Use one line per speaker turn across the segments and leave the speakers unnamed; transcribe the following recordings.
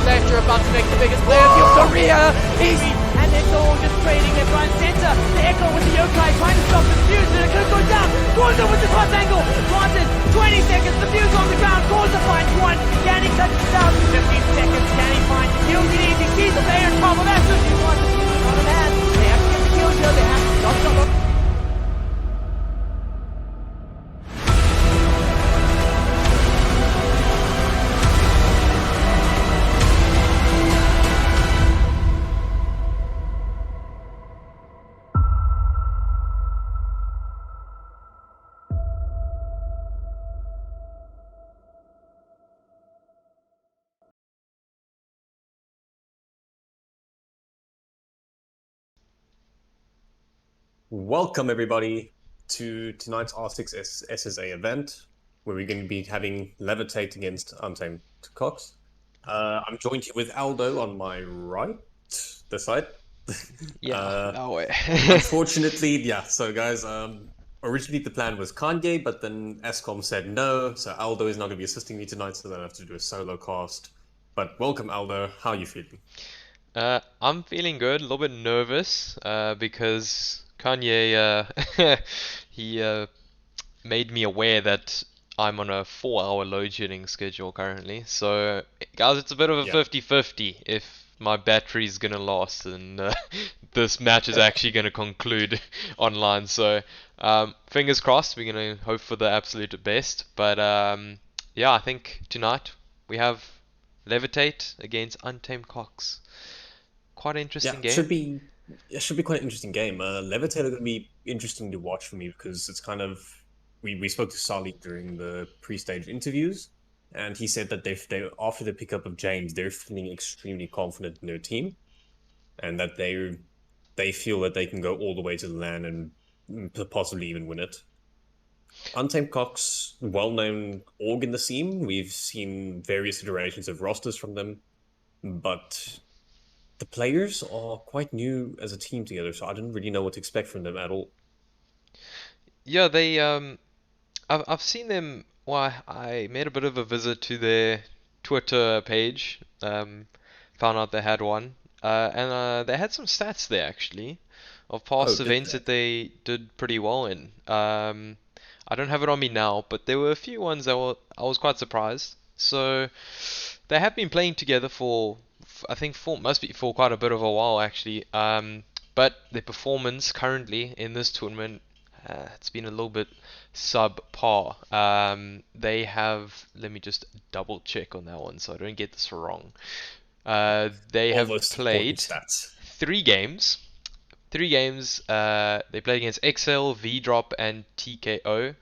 Flash, you're about to make the biggest play of your career. He's
And it's all just trading left, right, and center. The Echo with the Yokai trying to stop the Fuse, and it could go down. Corza with the hot angle. Planted 20 seconds. The Fuse on the ground. Corza finds one. Can he touch it down? 15 seconds. Can he find the kills he needs? He sees the player in trouble. That's just one. Not a man. They have to get the kills here. They have to stop someone.
Welcome everybody to tonight's R6 SSA event, where we're going to be having Levit8 against Untamed Cox. I'm joined here with Aldo on my right, this side.
Yeah, no way.
Unfortunately, yeah, so guys, originally the plan was Kanye, but then Escom said no, so Aldo is not going to be assisting me tonight, so then I have to do a solo cast. But welcome Aldo, how are you feeling?
I'm feeling good, a little bit nervous, because Kanye, he made me aware that I'm on a 4-hour load shedding schedule currently. So, guys, it's a bit of a
Yeah.
50-50 if my battery's gonna last and this match is actually gonna conclude online. So, fingers crossed, we're gonna hope for the absolute best. But yeah, I think tonight we have Levit8 against Untamed Cox. Quite an interesting game.
Should be quite an interesting game. Levitator going to be interesting to watch for me because it's kind of we spoke to Salik during the pre-stage interviews, and he said that they after the pickup of James, they're feeling extremely confident in their team, and that they feel that they can go all the way to the LAN and possibly even win it. Untamed Cox, well-known org in the scene. We've seen various iterations of rosters from them, but the players are quite new as a team together, so I didn't really know what to expect from them at all.
Yeah, they I've seen them. Well, I made a bit of a visit to their Twitter page. Found out they had one, and they had some stats there actually of past
Did
events
they?
that they did pretty well in. I don't have it on me now, but there were a few ones that I was quite surprised. So they have been playing together for I think must be for quite a bit of a while actually. But their performance currently in this tournament, it's been a little bit subpar. They have, let me just double check on that one so I don't get this wrong. They
All
have
those
played
important stats.
3 games. 3 games. They played against XL, V-Drop, and TKO.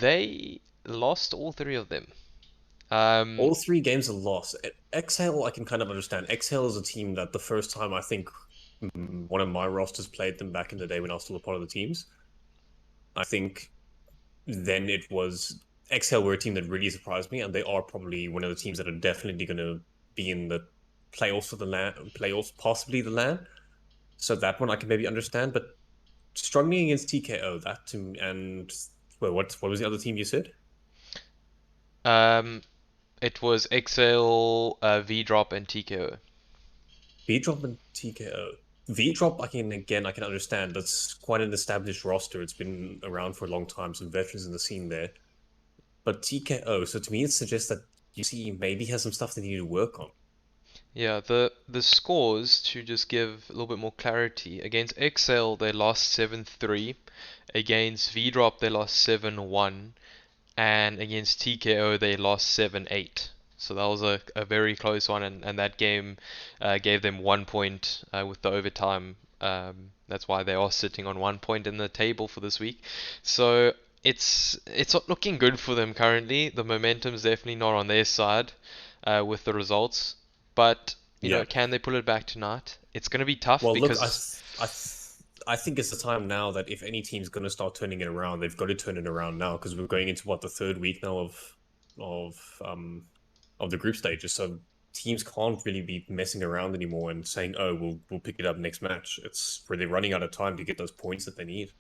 They lost all 3 of them.
All 3 games are lost. Exhale, I can kind of understand. Exhale is a team that the first time I think one of my rosters played them back in the day when I was still a part of the teams. I think then it was Exhale were a team that really surprised me, and they are probably one of the teams that are definitely going to be in the playoffs for the LAN, playoffs, possibly the LAN. So that one I can maybe understand, but struggling against TKO, that to and well, what was the other team you said?
It was XL, V-Drop, and TKO.
V-Drop and TKO. V-Drop, I can understand. That's quite an established roster. It's been around for a long time, some veterans in the scene there. But TKO, so to me it suggests that UC maybe has some stuff they need to work on.
Yeah, the scores, to just give a little bit more clarity, against XL they lost 7-3, against V-Drop they lost 7-1, and against TKO they lost 7-8. So that was a very close one, and that game gave them 1 point with the overtime. That's why they are sitting on 1 point in the table for this week. So it's not looking good for them currently. The momentum's definitely not on their side with the results. But you know,
Yeah.
can they pull it back tonight? It's going to be tough
Well, look,
because
I think it's the time now that if any team's going to start turning it around, they've got to turn it around now because we're going into what the 3rd week now of the group stages. So teams can't really be messing around anymore and saying, "Oh, we'll pick it up next match." It's where they're running out of time to get those points that they need.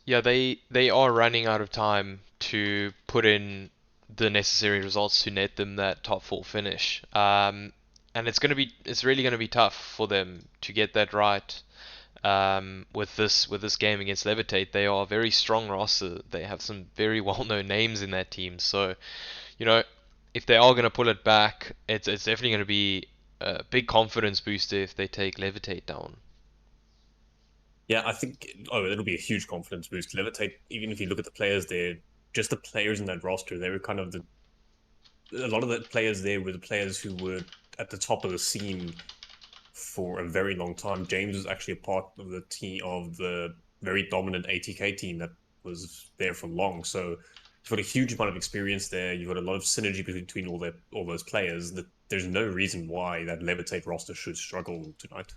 yeah, they are running out of time to put in the necessary results to net them that top four finish. And it's really gonna be tough for them to get that right. With this game against Levit8, they are a very strong roster. They have some very well-known names in that team. So, you know, if they are going to pull it back, it's definitely going to be a big confidence booster if they take Levit8 down.
Yeah, I think it'll be a huge confidence boost. Levitate, even if you look at the players there, just the players in that roster, they were kind of a lot of the players there were the players who were at the top of the scene for a very long time. James was actually a part of the team of the very dominant ATK team that was there for long. So you've got a huge amount of experience there. You've got a lot of synergy between all those players. That there's no reason why that Levitate roster should struggle tonight.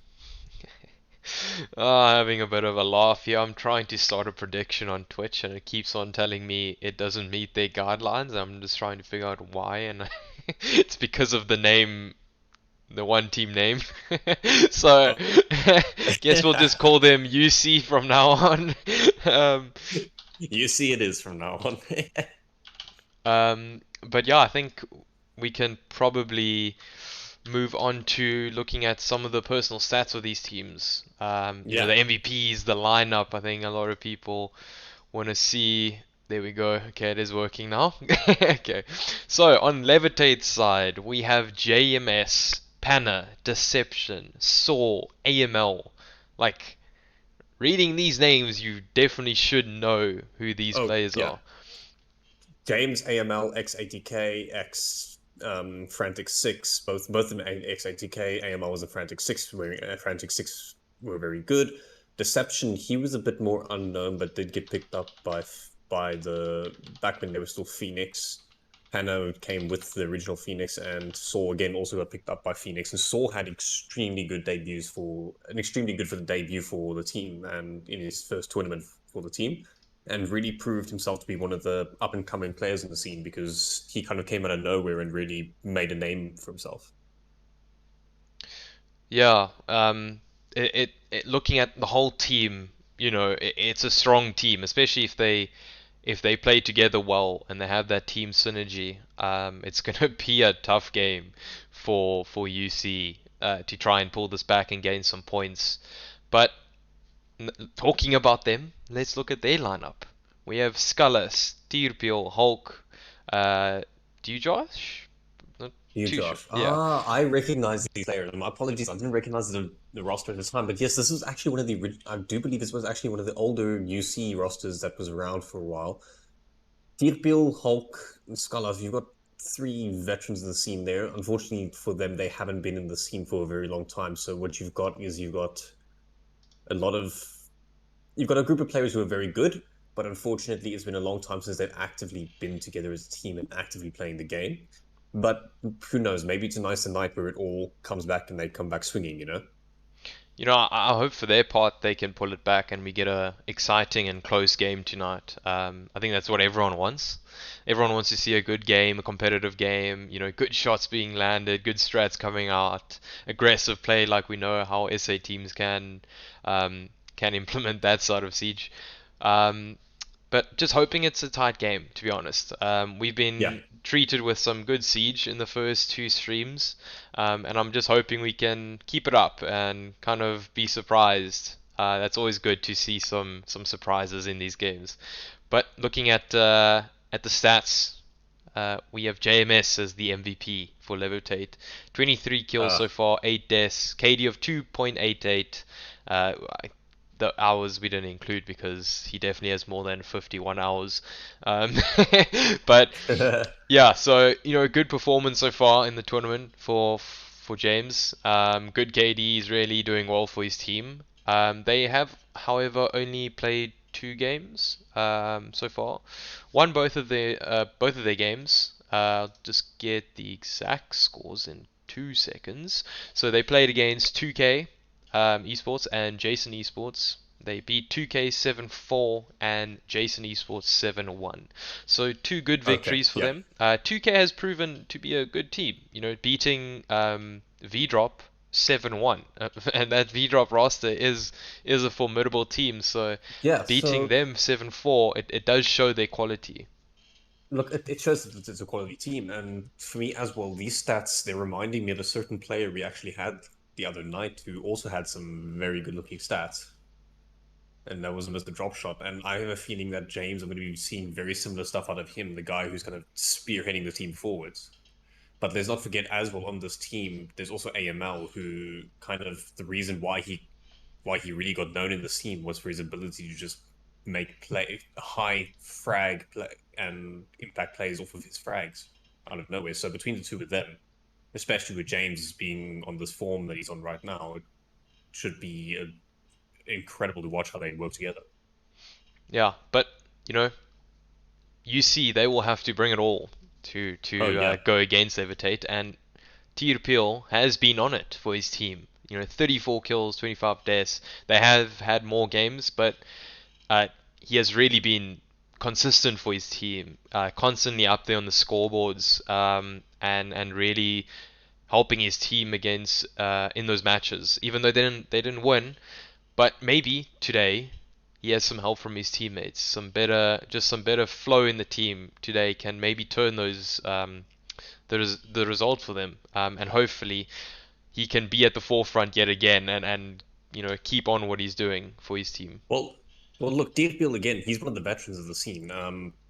Having a bit of a laugh here. I'm trying to start a prediction on Twitch and it keeps on telling me it doesn't meet their guidelines. I'm just trying to figure out why, and it's because of the name, the one team name. So guess we'll just call them UC from now on.
UC it is from now on.
But yeah, I think we can probably move on to looking at some of the personal stats of these teams. You know, the MVPs, the lineup. I think a lot of people want to see. There we go. Okay, it is working now. Okay, so on Levitate's side, we have JMS, Panna, Deception, Saw, AML. Like, reading these names, you definitely should know who these players are.
James, AML, X80K, X Frantic 6, both of them X80K. AML was a Frantic 6, where Frantic 6 were very good. Deception, he was a bit more unknown, but did get picked up by the back when they were still Phoenix. Hannah came with the original Phoenix, and Saw again also got picked up by Phoenix. And Saw had extremely good for the debut for the team, and in his first tournament for the team, and really proved himself to be one of the up-and-coming players in the scene because he kind of came out of nowhere and really made a name for himself.
Yeah, looking at the whole team, you know, it's a strong team, especially if they play together well and they have that team synergy. It's gonna be a tough game for UC to try and pull this back and gain some points. But talking about them, let's look at their lineup. We have Skullas, Tirpil, Hulk, Josh?
You, Josh. I recognize these players. My apologies, I didn't recognize the roster at the time. But yes, this was actually one of the. I do believe this was actually one of the older UC rosters that was around for a while. Tirpil, Hulk, and Skullas, you've got three veterans in the scene there. Unfortunately for them, they haven't been in the scene for a very long time. So what you've got is you've got a group of players who are very good, but unfortunately, it's been a long time since they've actively been together as a team and actively playing the game. But who knows? Maybe it's a nice night where it all comes back and they come back swinging, you know?
You know, I hope for their part they can pull it back and we get a exciting and close game tonight. I think that's what everyone wants. Everyone wants to see a good game, a competitive game, you know, good shots being landed, good strats coming out, aggressive play like we know how SA teams can implement that side of Siege. But just hoping it's a tight game, to be honest. We've been treated with some good Siege in the first two streams, and I'm just hoping we can keep it up and kind of be surprised. That's always good to see some surprises in these games. But looking at the stats, we have JMS as the MVP for Levit8. 23 kills so far, 8 deaths, KD of 2.88. The hours we didn't include because he definitely has more than 51 hours. But yeah, so you know, good performance so far in the tournament for James. Good KD, he's really doing well for his team. They have, however, only played 2 games so far. Won both of their games. Just get the exact scores in 2 seconds. So they played against 2K. Esports and Jason Esports. They beat 2K 7-4 and Jason Esports 7-1. So 2 good victories for them. 2K has proven to be a good team. You know, beating VDrop 7-1, and that VDrop roster is a formidable team. So beating them 7-4, it does show their quality.
Look, it shows that it's a quality team, and for me as well, these stats, they're reminding me of a certain player we actually had the other night who also had some very good-looking stats, and that was Mr. Drop Shot. And I have a feeling that James, I'm going to be seeing very similar stuff out of him, the guy who's kind of spearheading the team forwards. But let's not forget as well on this team, there's also AML, who kind of the reason why he really got known in the team was for his ability to just make play high frag play and impact plays off of his frags out of nowhere. So between the two of them, especially with James being on this form that he's on right now, it should be incredible to watch how they work together.
Yeah, but you know, UC they will have to bring it all to
Oh yeah,
go against Levit8, and Peel has been on it for his team. 34 kills, 25 deaths. They have had more games, but uh, he has really been consistent for his team, constantly up there on the scoreboards, and really helping his team against in those matches. Even though they didn't win, but maybe today he has some help from his teammates, some better flow in the team today can maybe turn those the result for them, and hopefully he can be at the forefront yet again, and keep on what he's doing for his team.
well, look, Dave Beal again. He's one of the veterans of the scene.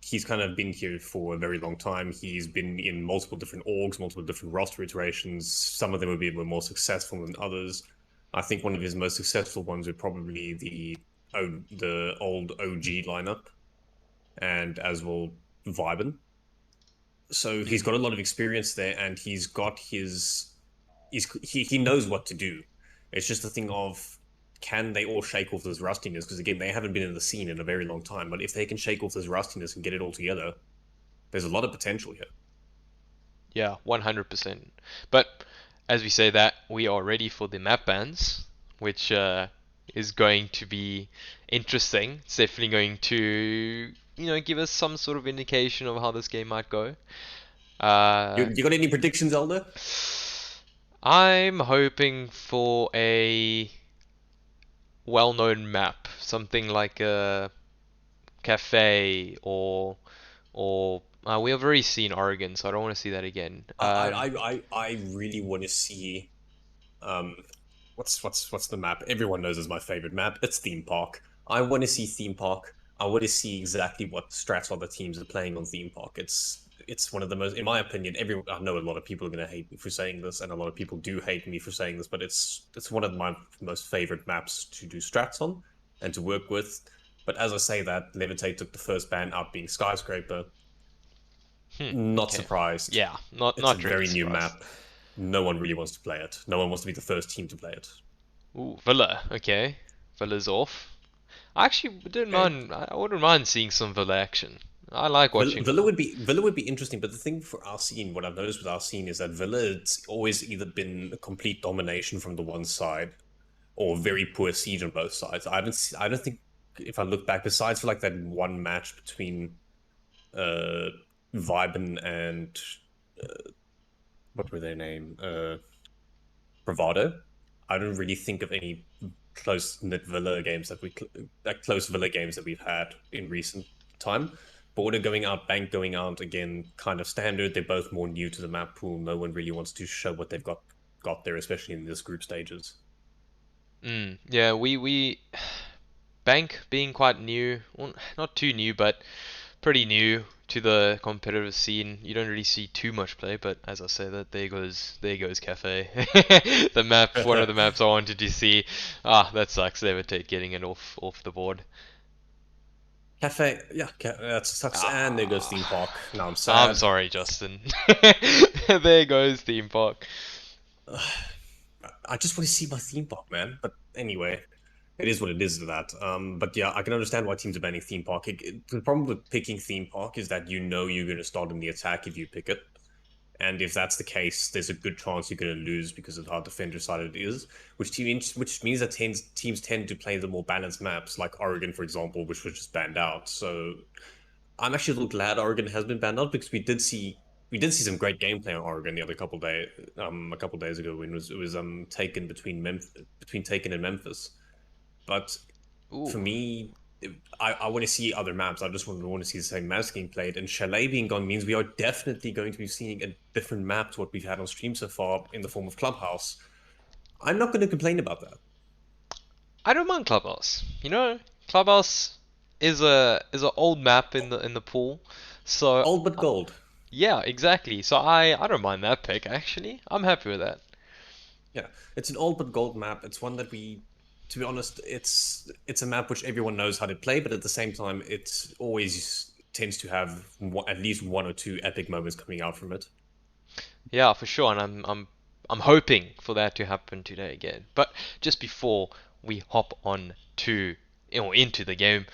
He's kind of been here for a very long time. He's been in multiple different orgs, multiple different roster iterations. Some of them would be a little more successful than others. I think one of his most successful ones would probably the old OG lineup, and as well Vibin. So he's got a lot of experience there, and he knows what to do. It's just a thing of can they all shake off this rustiness? Because again, they haven't been in the scene in a very long time. But if they can shake off this rustiness and get it all together, there's a lot of potential here.
Yeah, 100%. But as we say that, we are ready for the map bans, which is going to be interesting. It's definitely going to, give us some sort of indication of how this game might go.
You got any predictions, Elder?
I'm hoping for a well-known map, something like a cafe or we have already seen Oregon, so I don't want to see that again.
I really want to see um what's the map? Everyone knows is my favorite map. It's Theme Park. I want to see Theme Park. I want to see exactly what strats other teams are playing on Theme Park. It's one of the most, in my opinion. I know a lot of people are going to hate me for saying this, and a lot of people do hate me for saying this, but it's one of my most favorite maps to do strats on and to work with. But as I say that, Levit8 took the first ban out being Skyscraper. Not
Okay.
surprised.
Yeah,
It's a
not really
very new
surprised.
map. No one really wants to play it. No one wants to be the first team to play it.
Ooh, Villa. Okay, Villa's off. I actually didn't
Okay.
mind. I wouldn't mind seeing some Villa action. I like watching Villa.
Villa would be interesting, but the thing for our scene, what I've noticed with our scene is that Villa, it's always either been a complete domination from the one side or very poor siege on both sides. I don't think if I look back, besides for like that one match between uh Vibin and what were their name? Bravado. I don't really think of any close knit Villa games that close Villa games that we've had in recent time. Border going out, Bank going out again, kind of standard. They're both more new to the map pool. No one really wants to show what they've got there, especially in this group stages.
Yeah, we Bank being quite new, well, not too new, but pretty new to the competitive scene. You don't really see too much play, but as I say that, there goes Cafe. The map, one of the maps I wanted to see. Ah, that sucks. Levitate getting it off the board.
Cafe, yeah, that sucks. And there goes Theme Park.
Ah,
Now I'm
I'm
sad.
sorry, Justin. There goes theme park.
I just want to see my theme park, man. But anyway, it is what it is to that. But yeah, I can understand why teams are banning theme park. The problem with picking theme park is that you know you're going to start in the attack if you pick it. And if that's the case, there's a good chance you're going to lose because of how defender-sided it is, which means that teams tend to play the more balanced maps, like Oregon, for example, which was just banned out. So I'm actually a little glad Oregon has been banned out because we did see some great gameplay on Oregon the other a couple days ago when Taken between Taken and Memphis. But for
Ooh.
me, I want to see other maps. I just want to see the same maps being played. And Chalet being gone means we are definitely going to be seeing a different map to what we've had on stream so far in the form of Clubhouse. I'm not going to complain about that.
I don't mind Clubhouse. You know, Clubhouse is a old map in the pool, so
Old but gold.
yeah, exactly. So I don't mind that pick actually. I'm happy with that.
Yeah, it's an old but gold map. It's one that to be honest, it's a map which everyone knows how to play, but at the same time, it always tends to have at least one or two epic moments coming out from it.
Yeah, for sure, and I'm hoping for that to happen today again. But just before we hop on to into the game,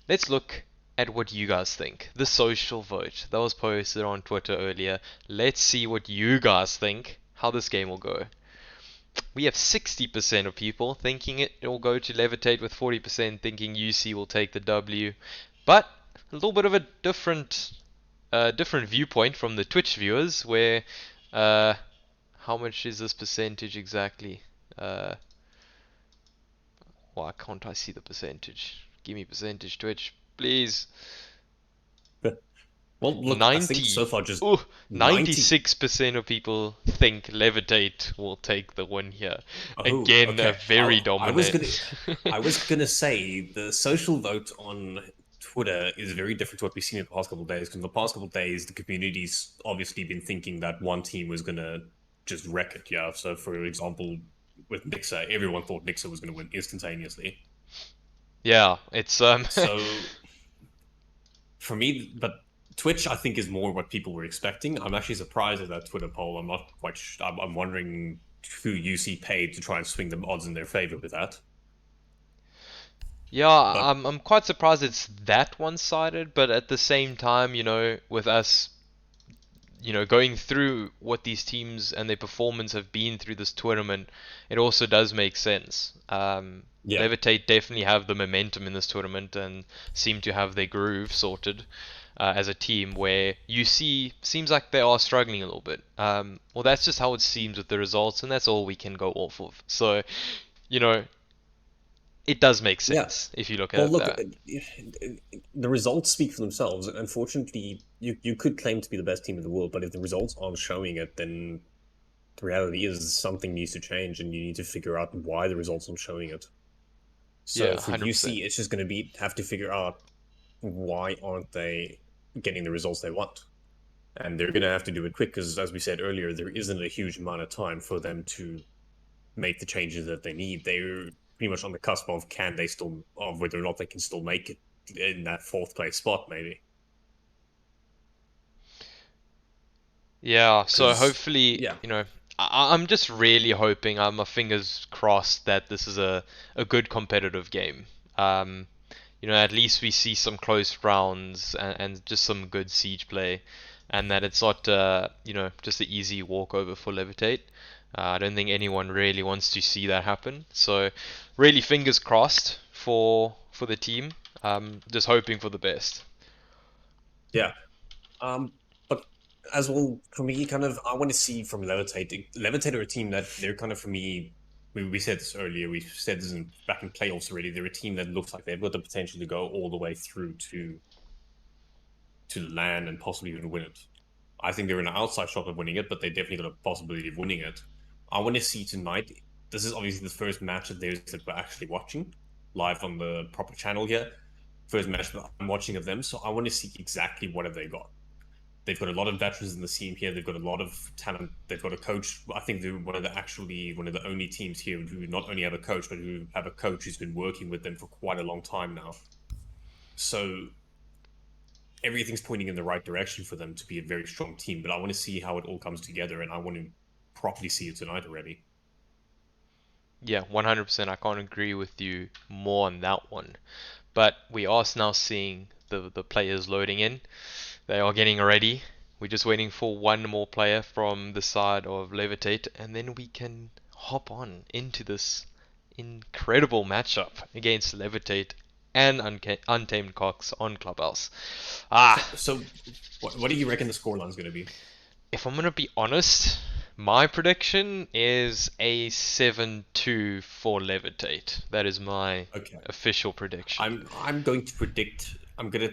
let's look at what you guys think. The social vote that was posted on Twitter earlier. Let's see what you guys think, how this game will go. We have 60% of people thinking it will go to Levit8, with 40% thinking UC will take the W. But a little bit of a different viewpoint from the Twitch viewers, where how much is this percentage exactly? Why can't I see the percentage? Give me percentage, Twitch, please.
Well, look, I think
90.
so far just
Ooh,
90.
96% of people think Levitate will take the win here.
Oh,
Again,
okay.
very
I
dominant.
was gonna say the social vote on Twitter is very different to what we've seen in the past couple of days. Because in the past couple of days, the community's obviously been thinking that one team was gonna just wreck it. Yeah. So, for example, with Nixa, everyone thought Nixa was gonna win instantaneously.
Yeah, it's
So for me, but Twitch, I think, is more what people were expecting. I'm actually surprised at that Twitter poll. I'm not quite. I'm wondering who UC paid to try and swing the odds in their favor with that.
yeah,
But
I'm quite surprised it's that one-sided, but at the same time, with us, going through what these teams and their performance have been through this tournament, it also does make sense.
yeah,
Levitate definitely have the momentum in this tournament and seem to have their groove sorted as a team, where UC seems like they are struggling a little bit. Well, that's just how it seems with the results, and that's all we can go off of. So, you know, it does make
yeah.
sense if you look at
Well,
it
look,
that.
the results speak for themselves. Unfortunately, you could claim to be the best team in the world, but if the results aren't showing it, then the reality is something needs to change, and you need to figure out why the results aren't showing it.
Yeah,
So for
100%.
UC, it's just going to be have to figure out why aren't they getting the results they want, and they're going to have to do it quick because, as we said earlier, there isn't a huge amount of time for them to make the changes that they need. They're pretty much on the cusp of whether or not they can still make it in that fourth place spot, maybe.
Yeah, so
Because
hopefully,
yeah,
I'm just really hoping, my fingers crossed, that this is a good competitive game. Um, at least we see some close rounds and just some good siege play, and that it's not, just an easy walkover for Levitate. I don't think anyone really wants to see that happen. So, really, fingers crossed for the team. Just hoping for the best.
yeah. But as well, for me, kind of, I want to see from Levitate. Levitate are a team that they're kind of, for me. We said this earlier. We said this back in playoffs already. They're a team that looks like they've got the potential to go all the way through to land and possibly even win it. I think they're in an outside shot of winning it, but they definitely got a possibility of winning it. I want to see tonight. This is obviously the first match of theirs that we're actually watching live on the proper channel here. First match that I'm watching of them, so I want to see exactly what have they got. They've got a lot of veterans in the team here. They've got a lot of talent. They've got a coach. I think they're one of the only teams here who not only have a coach, but who have a coach who's been working with them for quite a long time now. So everything's pointing in the right direction for them to be a very strong team. But I want to see how it all comes together, and I want to properly see it tonight already.
Yeah, 100%. I can't agree with you more on that one. But we are now seeing the players loading in. They are getting ready. We're just waiting for one more player from the side of Levitate, and then we can hop on into this incredible matchup against Levitate and Untamed Cox on Clubhouse.
So,
Ah,
so what do you reckon the scoreline's going to be?
if I'm gonna be honest, My prediction is a 7-2 for Levitate. That is my
Okay.
official prediction.
I'm going to predict. I'm gonna.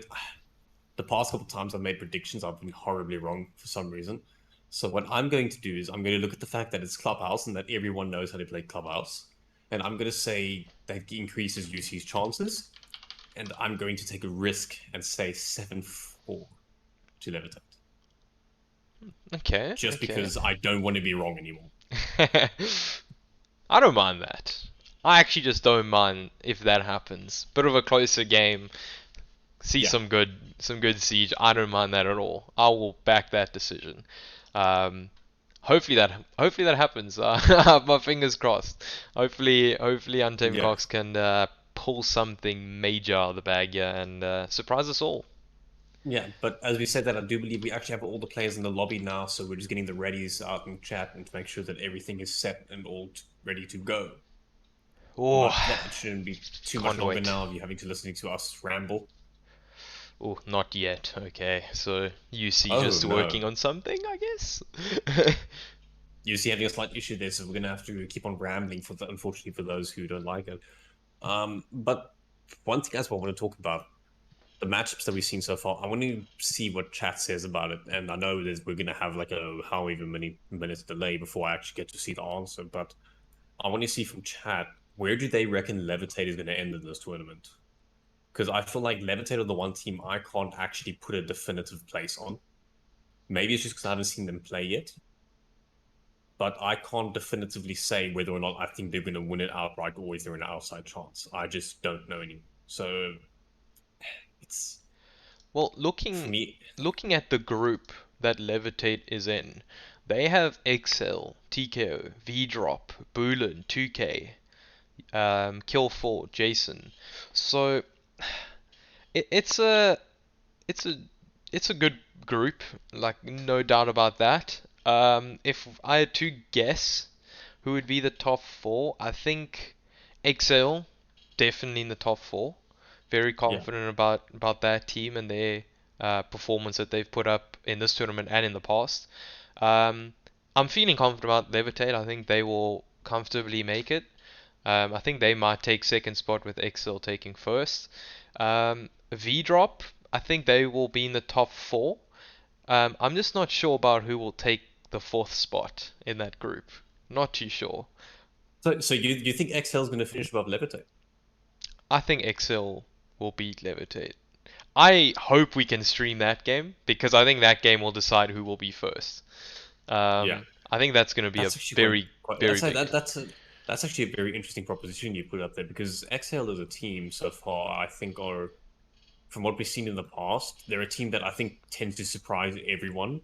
The past couple times I've made predictions, I've been horribly wrong for some reason. So what I'm going to do is I'm going to look at the fact that it's Clubhouse and that everyone knows how to play Clubhouse, and I'm going to say that increases UC's chances, and I'm going to take a risk and say 7-4 to Levitate,
Okay,
just
okay.
because I don't want to be wrong anymore.
I don't mind that. I actually just don't mind if that happens. Bit of a closer game. See
Yeah,
some good siege. I don't mind that at all. I will back that decision. Um, hopefully that happens. My fingers crossed. Hopefully Untamed
yeah.
Cox can pull something major out of the bag here and surprise us all.
Yeah, but as we said that, I do believe we actually have all the players in the lobby now, so we're just getting the readies out in chat and to make sure that everything is set and all ready to go.
Oh,
But yeah, it shouldn't be too much
can't
longer
wait.
now of you having to listening to us ramble.
Oh, not yet. Okay, so UC
Oh
just
no.
working on something, I guess.
You see having a slight issue there, so we're gonna have to keep on rambling for the, unfortunately for those who don't like it. But one thing as well I want to talk about the matchups that we've seen so far. I want to see what chat says about it, and I know we're gonna have like a however many minutes delay before I actually get to see the answer, but I want to see from chat where do they reckon Levitate is going to end in this tournament? Because I feel like Levitate are the one team I can't actually put a definitive place on. Maybe it's just because I haven't seen them play yet, but I can't definitively say whether or not I think they're going to win it outright or is there an outside chance. I just don't know anymore. So it's
Well,
for me,
looking at the group that Levitate is in, they have Excel, TKO, V-Drop, Boolen, 2K, Kill4, Jason. So it's a it's a it's a good group, like no doubt about that. If I had to guess who would be the top four, I think Excel definitely in the top four. Very
yeah.
confident about that team and their performance that they've put up in this tournament and in the past. Um, I'm feeling confident about Levitate. I think they will comfortably make it. I think they might take second spot with Excel taking first. V Drop, I think they will be in the top four. I'm just not sure about who will take the fourth spot in that group. Not too sure.
So you think XL is going to finish above Levitate?
I think Excel will beat Levitate. I hope we can stream that game because I think that game will decide who will be first.
Yeah.
I think that's going to be a
That's actually quite
very big.
that's actually a very interesting proposition you put up there because XL as a team so far, I think are from what we've seen in the past, they're a team that I think tends to surprise everyone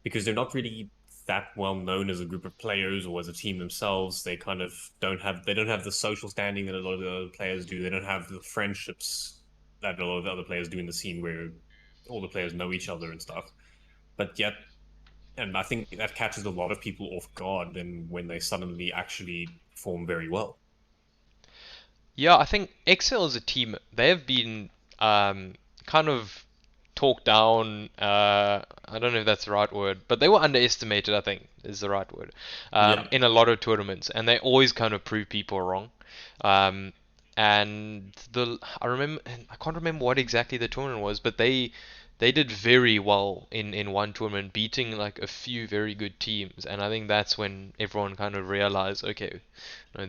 because they're not really that well known as a group of players or as a team themselves. They kind of don't have the social standing that a lot of the other players do. They don't have the friendships that a lot of the other players do in the scene where all the players know each other and stuff. But yet, and I think that catches a lot of people off guard and when they suddenly actually perform very well.
Yeah, I think Excel as a team, they have been kind of talked down. I don't know if that's the right word, but they were underestimated, I think is the right word,
Yeah.
in a lot of tournaments, and they always kind of prove people wrong. Um, and I can't remember what exactly the tournament was, but they did very well in one tournament, beating like a few very good teams, and I think that's when everyone kind of realized, okay,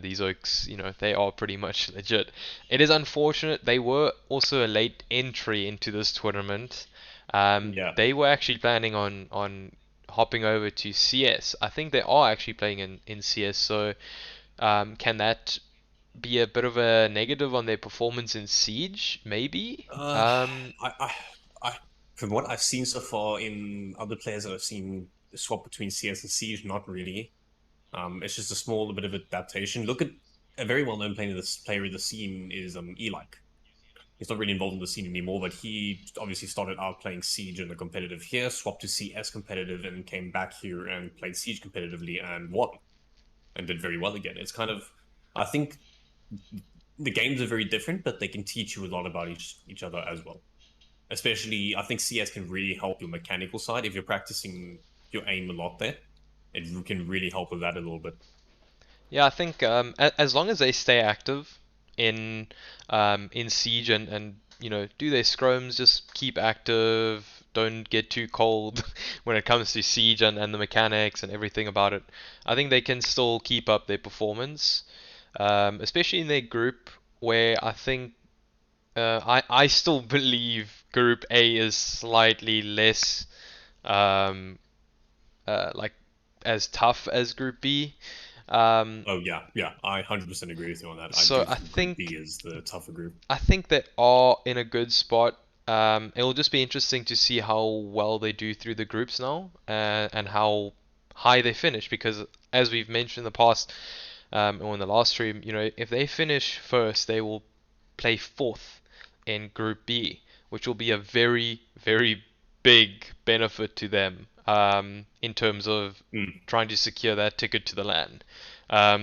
these oaks, they are pretty much legit. It is unfortunate they were also a late entry into this tournament.
Yeah.
They were actually planning on hopping over to CS. I think they are actually playing in CS, so can that be a bit of a negative on their performance in Siege? Maybe.
Uh, I, from what I've seen so far in other players that I've seen swap between CS and Siege, not really. It's just a small bit of adaptation. Look at a very well-known player in the scene is Elike. He's not really involved in the scene anymore, but he obviously started out playing Siege in the competitive here, swapped to CS competitive, and came back here and played Siege competitively and won and did very well again. It's kind of, I think the games are very different, but they can teach you a lot about each other as well. Especially, I think CS can really help your mechanical side if you're practicing your aim a lot there. it can really help with that a little bit.
Yeah, I think as long as they stay active in Siege and do their scrums, just keep active, don't get too cold when it comes to Siege and the mechanics and everything about it. I think they can still keep up their performance, especially in their group where I think I still believe Group A is slightly less um, like as tough as Group B. Um,
Oh yeah, I 100% agree with you on that. I
so
do think Group B is the tougher group.
I think they are in a good spot. It'll just be interesting to see how well they do through the groups now, and how high they finish. Because as we've mentioned in the past, or in the last stream, if they finish first, they will play fourth in Group B, which will be a very, very big benefit to them in terms of
Mm.
trying to secure that ticket to the LAN.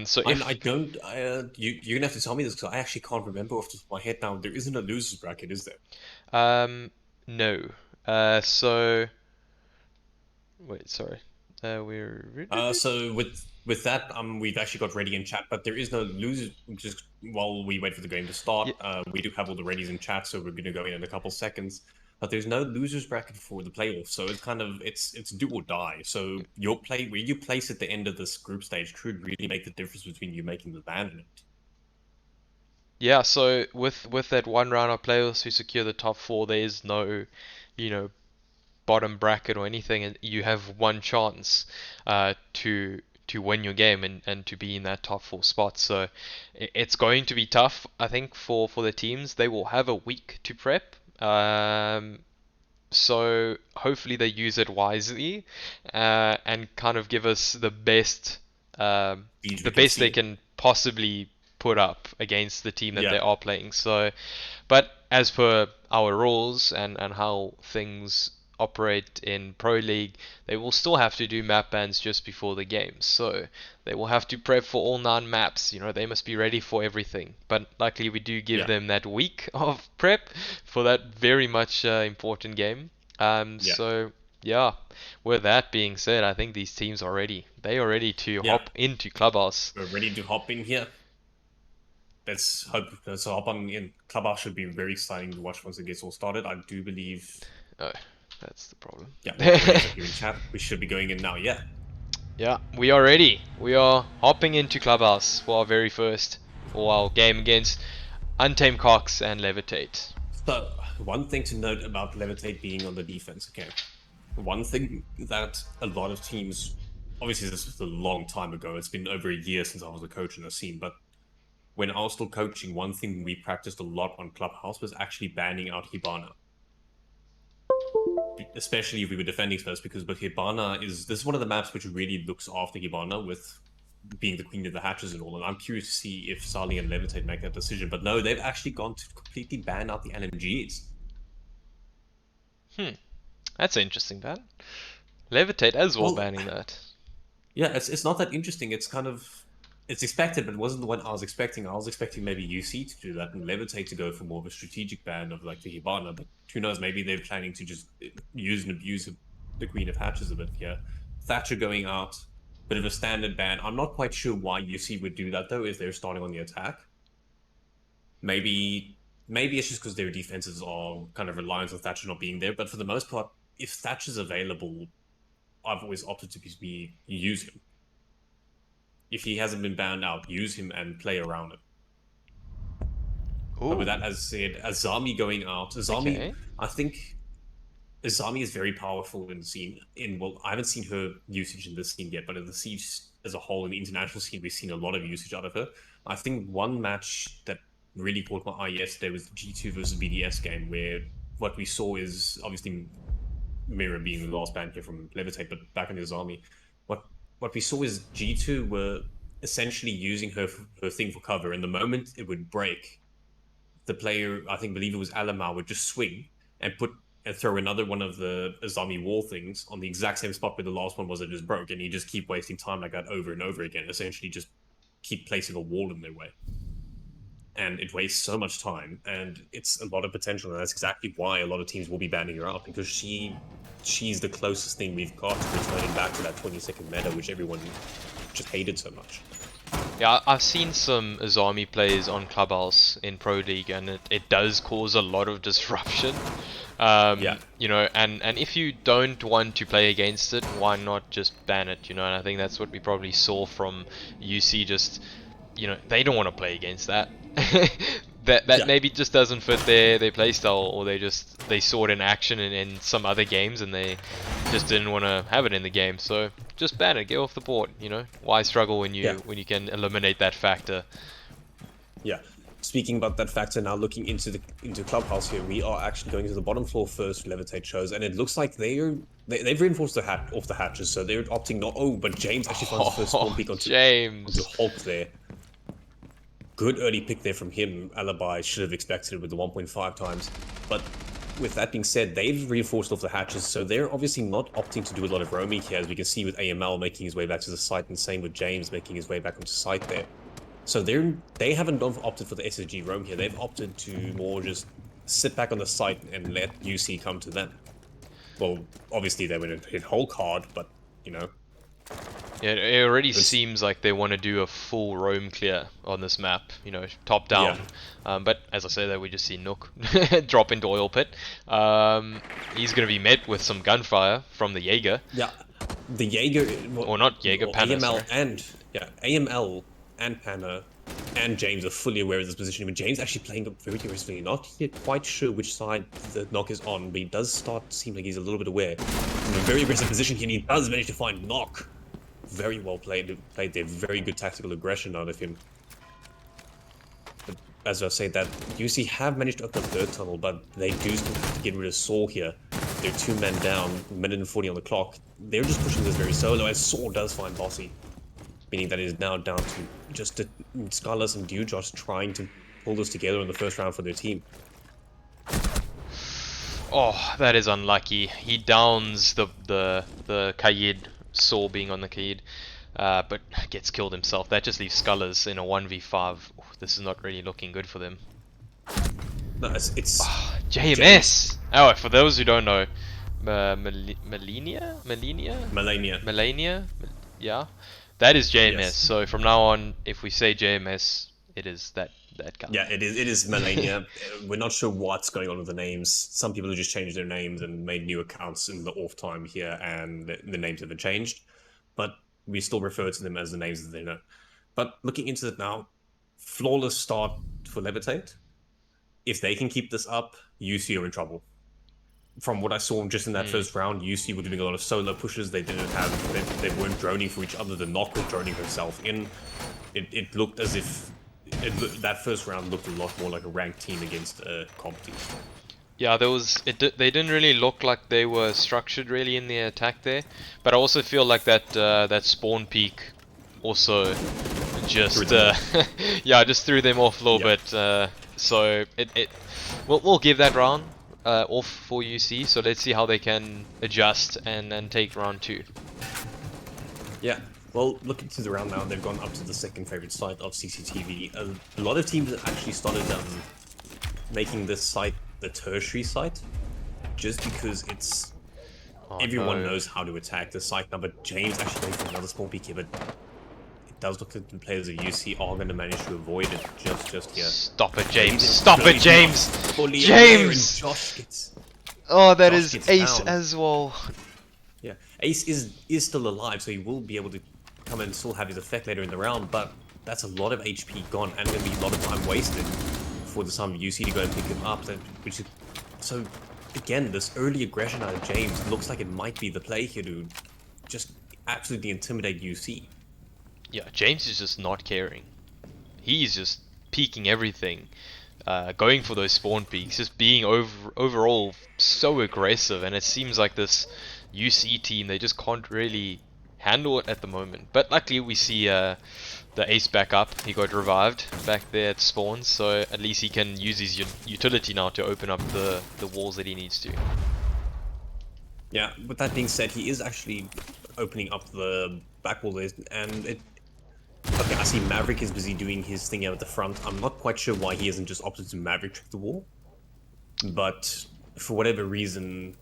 So
I don't. You're gonna have to tell me this because I actually can't remember off the top of my head now. There isn't a losers bracket, is there?
um, no, so wait, sorry, we're
So with that, we've actually got ready in chat, but there is no losers. Just while we wait for the game to start,
yeah,
we do have all the readies in chat, so we're gonna go in a couple seconds. But there's no losers bracket for the playoffs, so it's kind of it's do or die. So your play where you place at the end of this group stage could really make the difference between you making the ban in it.
yeah. So with that one round of playoffs who secure the top four, there is no, you know, bottom bracket or anything, and you have one chance to win your game and to be in that top four spot. So it's going to be tough, I think, for the teams. They will have a week to prep. So hopefully they use it wisely, and kind of give us
These
the
we can
best they
see.
can possibly put up against the team that they
Yeah,
are playing. So, but as per our rules and how things operate in Pro League, they will still have to do map bans just before the game. So they will have to prep for all 9 maps. They must be ready for everything. But luckily, we do give
yeah,
them that week of prep for that very much important game.
yeah,
So yeah, with that being said, I think these teams are ready. They are ready to
yeah.
hop into Clubhouse.
We're ready to hop in here. Let's hop on in. Clubhouse should be very exciting to watch once it gets all started. I do believe.
Oh, that's the problem.
Yeah, all the readies are here in chat. We should be going in now. Yeah.
Yeah, we are ready. We are hopping into Clubhouse for our very first, or our game against Untamed Cox and Levit8.
So one thing to note about Levit8 being on the defense. Okay, one thing that a lot of teams, obviously this was a long time ago. It's been over a year since I was a coach in the scene, but when I was still coaching, one thing we practiced a lot on Clubhouse was actually banning out Hibana. Especially if we were defending first, because but Hibana this is one of the maps which really looks after Hibana with being the queen of the hatches and all. And I'm curious to see if Sali and Levitate make that decision. But no, they've actually gone to completely ban out the LMGs.
That's an interesting ban. Levit8 as well
Well,
banning that.
yeah, it's not that interesting. It's kind of it's expected, but it wasn't the one I was expecting. I was expecting maybe UC to do that and Levitate to go for more of a strategic ban of like the Hibana. But who knows? Maybe they're planning to just use and abuse the Queen of Hatches a bit here. Thatcher going out, bit of a standard ban. I'm not quite sure why UC would do that though. If they're starting on the attack, maybe it's just because their defenses are kind of reliant on Thatcher not being there. But for the most part, if Thatcher's available, I've always opted to be use him. If he hasn't been banned out, use him and play around it. But with
Ooh,
that, as said, Azami going out,
okay.
I think Azami is very powerful in the scene. Well, I haven't seen her usage in this scene yet, but in the siege as a whole, in the international scene, we've seen a lot of usage out of her. I think one match that really caught my eye yesterday was the G2 versus BDS game, where what we saw is obviously Mira being the last band here from Levitate, but back in his army, what we saw is G2 were essentially using her thing for cover, and the moment it would break, the player, I think, believe it was Alamar, would just swing and throw another one of the Azami wall things on the exact same spot where the last one was that just broke, and you just keep wasting time like that over and over again, essentially just keep placing a wall in their way. And it wastes so much time, and it's a lot of potential, and that's exactly why a lot of teams will be banning her out, because she she's the closest thing we've got to returning back to that 20-second meta, which everyone just hated so much.
Yeah, I've seen some Azami plays on Clubhouse in Pro League, and it does cause a lot of disruption.
Yeah.
You know, and if you don't want to play against it, why not just ban it, you know? And I think that's what we probably saw from UC, just, you know, they don't want to play against that. That
Yeah.
maybe just doesn't fit their playstyle, or they saw it in action in some other games and they just didn't want to have it in the game. So just ban it, get off the board, you know? Why struggle when you can eliminate that factor?
Yeah. Speaking about that factor, now looking into Clubhouse here, we are actually going to the bottom floor first. Levit8 shows, and it looks like they've reinforced the off the hatches, so they're opting not. Oh, but James actually finds the first spawn peek onto Hulk there. Good early pick there from him. Alibi should have expected it with the 1.5 times, but with that being said, they've reinforced off the hatches, so they're obviously not opting to do a lot of roaming here, as we can see with AML making his way back to the site, and same with James making his way back onto site there. So they haven't opted for the SSG roam here. They've opted to more just sit back on the site and let UC come to them. Well, obviously they went and hit Hulk hard, but you know.
Yeah, it already seems like they want to do a full roam clear on this map, you know, top down.
Yeah.
But as I say, that we just see Nook drop into oil pit. He's going to be met with some gunfire from the Jaeger.
Yeah, the Jaeger,
or not Jaeger, Panna,
AML AML and Panna and James are fully aware of this position. But James actually playing up very aggressively, not yet quite sure which side the knock is on, but he does start to seem like he's a little bit aware. From a very aggressive position here, and he does manage to find knock. Very well played there. Very good tactical aggression out of him. But as I say, that UC have managed to open up third tunnel, but they do still have to get rid of Saw here. They're 2 men down, minute and 40 on the clock. They're just pushing this very solo, as Saw does find Bossy. Meaning that it is now down to just Scarlett and Dew just trying to pull this together in the first round for their team.
Oh, that is unlucky. He downs the Kaid, Saw being on the Kaid, but gets killed himself. That just leaves Scullers in a 1v5. Oh, this is not really looking good for them.
No, it's
JMS! Oh, for those who don't know, Melania? Yeah. That is JMS,
Yes.
so from now on, if we say JMS, it is that guy.
Yeah, it is Melania. We're not sure what's going on with the names. Some people have just changed their names and made new accounts in the off time here, and the names haven't changed. But we still refer to them as the names that they know. But looking into it now, flawless start for Levit8. If they can keep this up, UC are in trouble. From what I saw just in that first round, UC were doing a lot of solo pushes. They didn't have, they weren't droning for each other. The Knock was droning herself in. It looked as if that first round looked a lot more like a ranked team against a comp team.
Yeah, they didn't really look like they were structured really in the attack there. But I also feel like that spawn peak also just just threw them off a little bit. So we'll give that round off for UC. So let's see how they can adjust and take round 2.
Yeah. Well, looking to the round now, they've gone up to the second favorite site of CCTV. A lot of teams have actually started making this site the tertiary site, just because it's everyone knows how to attack the site now. But James actually going for another spawn peek here, but it does look like the players of UC are going to manage to avoid it just here.
Stop it, James! Stop it, James!
James! Josh gets.
Oh, that
Josh
is Ace
down.
as well.
Yeah, Ace is still alive, so he will be able to come and still have his effect later in the round, but that's a lot of HP gone and going to be a lot of time wasted for the time UC to go and pick him up. So again, this early aggression out of James looks like it might be the play here to just absolutely intimidate UC.
Yeah, James is just not caring. He's just peeking everything, going for those spawn peaks, just being overall so aggressive, and it seems like this UC team, they just can't really handle it at the moment. But luckily we see the Ace back up. He got revived back there at spawn, so at least he can use his utility now to open up the walls that he needs to.
Yeah, with that being said, he is actually opening up the back wall there, and okay, I see Maverick is busy doing his thing out at the front. I'm not quite sure why he hasn't just opted to Maverick trick the wall, but for whatever reason,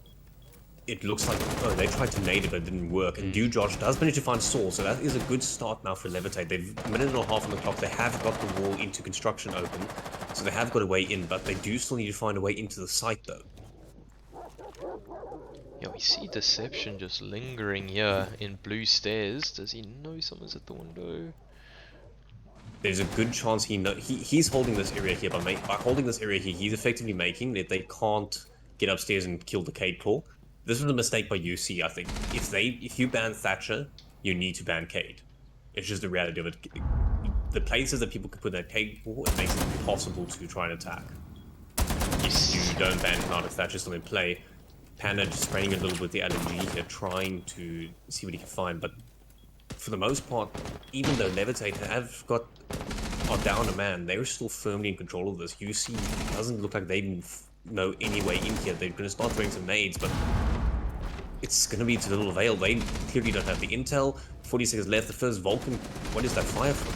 it looks like they tried to nade it, but it didn't work. And Josh does manage to find Saul, so that is a good start now for Levit8. They've a minute and a half on the clock. They have got the wall into construction open, so they have got a way in, but they do still need to find a way into the site, though.
Yeah, we see Deception just lingering here in blue stairs. Does he know someone's at the window?
There's a good chance he's holding this area here. By holding this area here, he's effectively making that they can't get upstairs and kill the Cade Claw. This was a mistake by UC, I think. If you ban Thatcher, you need to ban Cade. It's just the reality of it. The places that people can put their Cade Claw, it makes it impossible to try and attack. You don't ban him out if Thatcher's still in play. Panda just spraying a little bit with the LMG here, trying to see what he can find, but for the most part, even though Levit8 are down a man, they're still firmly in control of this. UC doesn't look like they know any way in here. They're going to start throwing some nades, but it's going to be to little avail. They clearly don't have the intel. 40 seconds left. The first Vulcan. What is that fire from?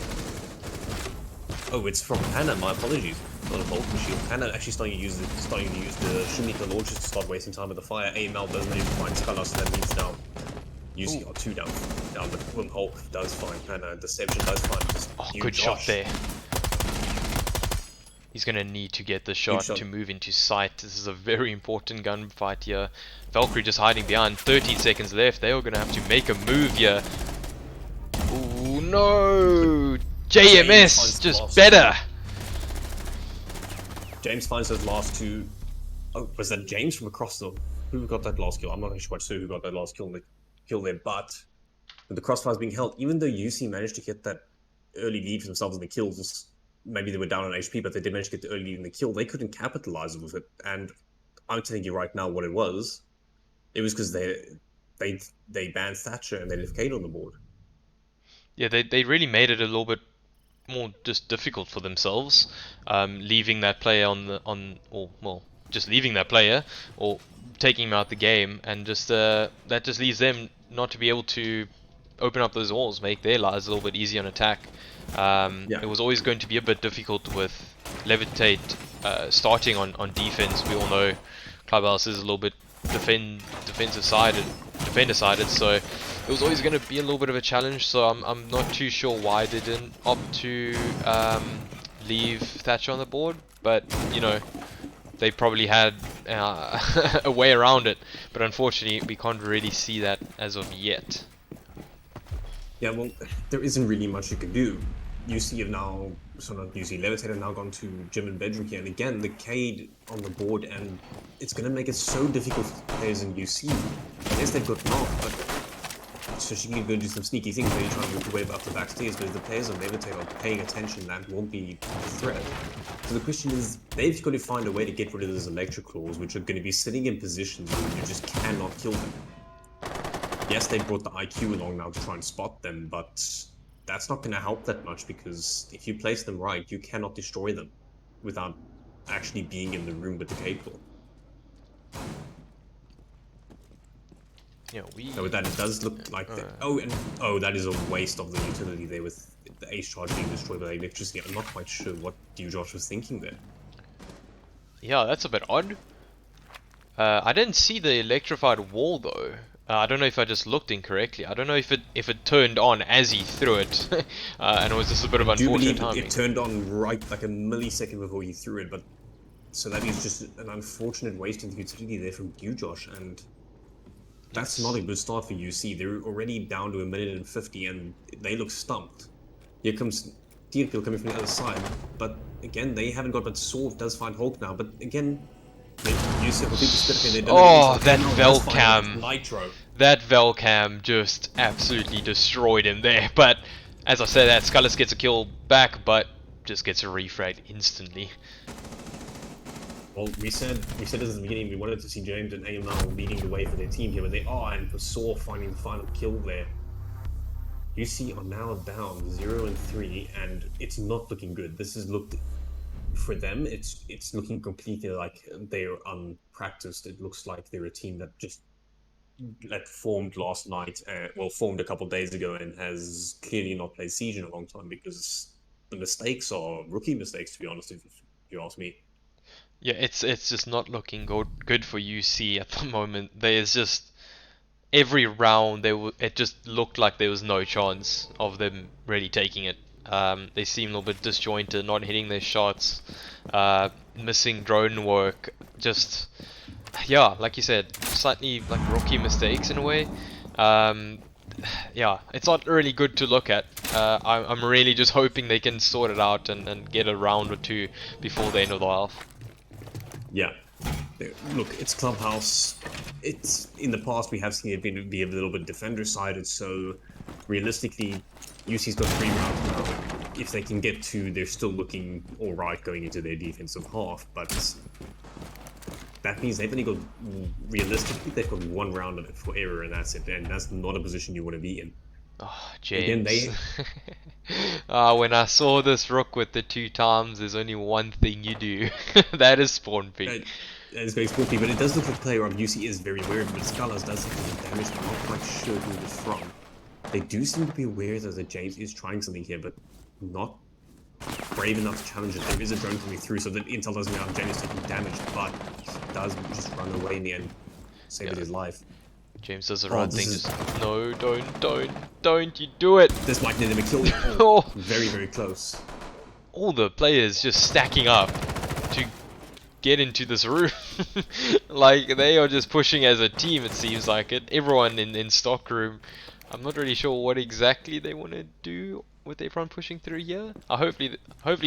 Oh, it's from Hannah. My apologies. Not a Vulcan shield. Hannah actually starting to use the Shumika launchers to start wasting time with the fire. AML does manage to find Skylar, so that means now UC are 2 down. But Wim Hulk does find Hannah. Deception does find.
Oh, good shot there. He's going to need to get the shot to move into sight. This is a very important gunfight here. Valkyrie just hiding behind. 13 seconds left. They are going to have to make a move here. Oh no! JMS just better.
James finds those last 2. Oh, was that James from across the? Who got that last kill? I'm not actually quite sure who got that last kill there, but with the crossfires being held, even though UC managed to get that early lead for themselves in the kills, maybe they were down on HP, but they did manage to get the early lead in the kill. They couldn't capitalize with it, and I'm telling you right now what it was. It was because they banned Thatcher and they left Cade on the board.
Yeah, they really made it a little bit more just difficult for themselves, leaving that player just leaving that player or taking him out the game, and just that just leaves them not to be able to open up those walls, make their lives a little bit easier on attack. It was always going to be a bit difficult with Levit8 starting on defense. We all know Clubhouse is a little bit defender sided, so it was always going to be a little bit of a challenge. So I'm not too sure why they didn't opt to leave Thatcher on the board, but you know, they probably had a way around it, but unfortunately we can't really see that as of yet.
Yeah, well, there isn't really much you can do. UC have now, Levit8 have now gone to gym and bedroom here, and again, the Cade on the board, and it's going to make it so difficult for players in UC. Yes, they've got knock, but so she can go do some sneaky things, maybe try and move the wave up the backstage, but if the players on Levit8 are paying attention, that won't be a threat. So the question is, they've got to find a way to get rid of those electric claws, which are going to be sitting in positions where you just cannot kill them. Yes, they brought the IQ along now to try and spot them, but that's not going to help that much, because if you place them right, you cannot destroy them without actually being in the room with the Cade Claw.
Yeah,
so that it does look like that is a waste of the utility there with the Ace Charge being destroyed by electricity. I'm not quite sure what Josh was thinking there.
Yeah, that's a bit odd. I didn't see the electrified wall though. I don't know if I just looked incorrectly. I don't know if it turned on as he threw it, and it was just a bit of unfortunate timing.
It turned on right like a millisecond before he threw it, but so that is just an unfortunate waste of the utility there from Josh, and that's not a good start for UC. They're already down to 1:50, and they look stumped. Here comes DLP coming from the other side, but again, they haven't got, but Sword does find Hulk now, but again,
oh, that Velcam.
Nitro.
That Velcam just absolutely destroyed him there. But as I said, that Scullus gets a kill back, but just gets a refrag instantly.
Well, we said this at the beginning, we wanted to see James and AML leading the way for their team here, but they are, and for Saw finding the final kill there. UC are now down 0-3, and it's not looking good. This has looked, for them, it's looking completely like they're unpracticed. It looks like they're a team that formed last night, formed a couple of days ago, and has clearly not played Siege in a long time, because the mistakes are rookie mistakes, to be honest, if you ask me.
Yeah, it's just not looking good for UC at the moment. There's just every round it just looked like there was no chance of them really taking it. They seem a little bit disjointed, not hitting their shots, missing drone work. Just yeah, like you said, slightly like rookie mistakes in a way. Um, yeah, it's not really good to look at. I'm really just hoping they can sort it out and get a round or two before the end of the half.
Yeah. Look, it's Clubhouse. It's in the past we have seen it be a little bit defender-sided, so realistically, UC's got 3 rounds now. If they can get 2, they're still looking alright going into their defensive half, but that means they've only got, realistically, they've got 1 round of it for error, and that's it, and that's not a position you want to be in.
Oh, James. When I saw this rook with the 2 times, there's only one thing you do. That is spawn pick.
It's very spooky, but it does look like player on UC is very aware, but Scalas does some damage. I'm not quite sure who it's from. They do seem to be aware that James is trying something here, but not brave enough to challenge it. There is a drone coming through, so that intel doesn't know James is taking damage, but he does just run away in the end, saving his life.
James does the right thing, just no, don't you do it!
This might need him a kill.
Oh.
Very, very close.
All the players just stacking up to get into this room. Like, they are just pushing as a team, it seems like it. Everyone in stock room. I'm not really sure what exactly they want to do with their front pushing through here. Hopefully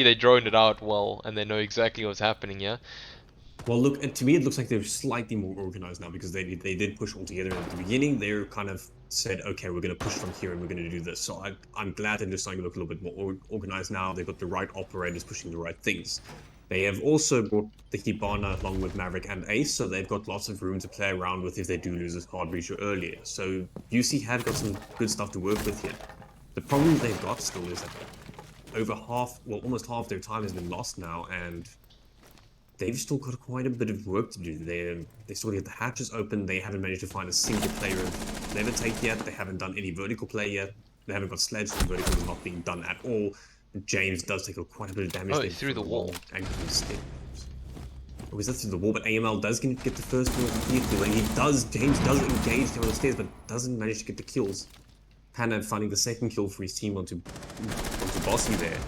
they droned it out well and they know exactly what's happening here.
Well, look, to me it looks like they're slightly more organized now, because they did push all together at the beginning. They're kind of said, okay, we're going to push from here and we're going to do this. So I'm glad they're just starting to look a little bit more organized now. They've got the right operators pushing the right things. They have also brought the Hibana along with Maverick and Ace, so they've got lots of room to play around with if they do lose a hard breacher earlier. So UC have got some good stuff to work with here. The problem they've got still is that over half, well, almost half their time has been lost now, and they've still got quite a bit of work to do. They still get the hatches open. They haven't managed to find a single player of Levit8 yet. They haven't done any vertical play yet. They haven't got sledge, so vertical is not being done at all. James does take quite a bit of damage.
Oh, through the wall.
Or is that through the wall? But AML does get the first one of the vehicle, and James does engage down the stairs, but doesn't manage to get the kills. Hannah finding the second kill for his team onto Bossy there.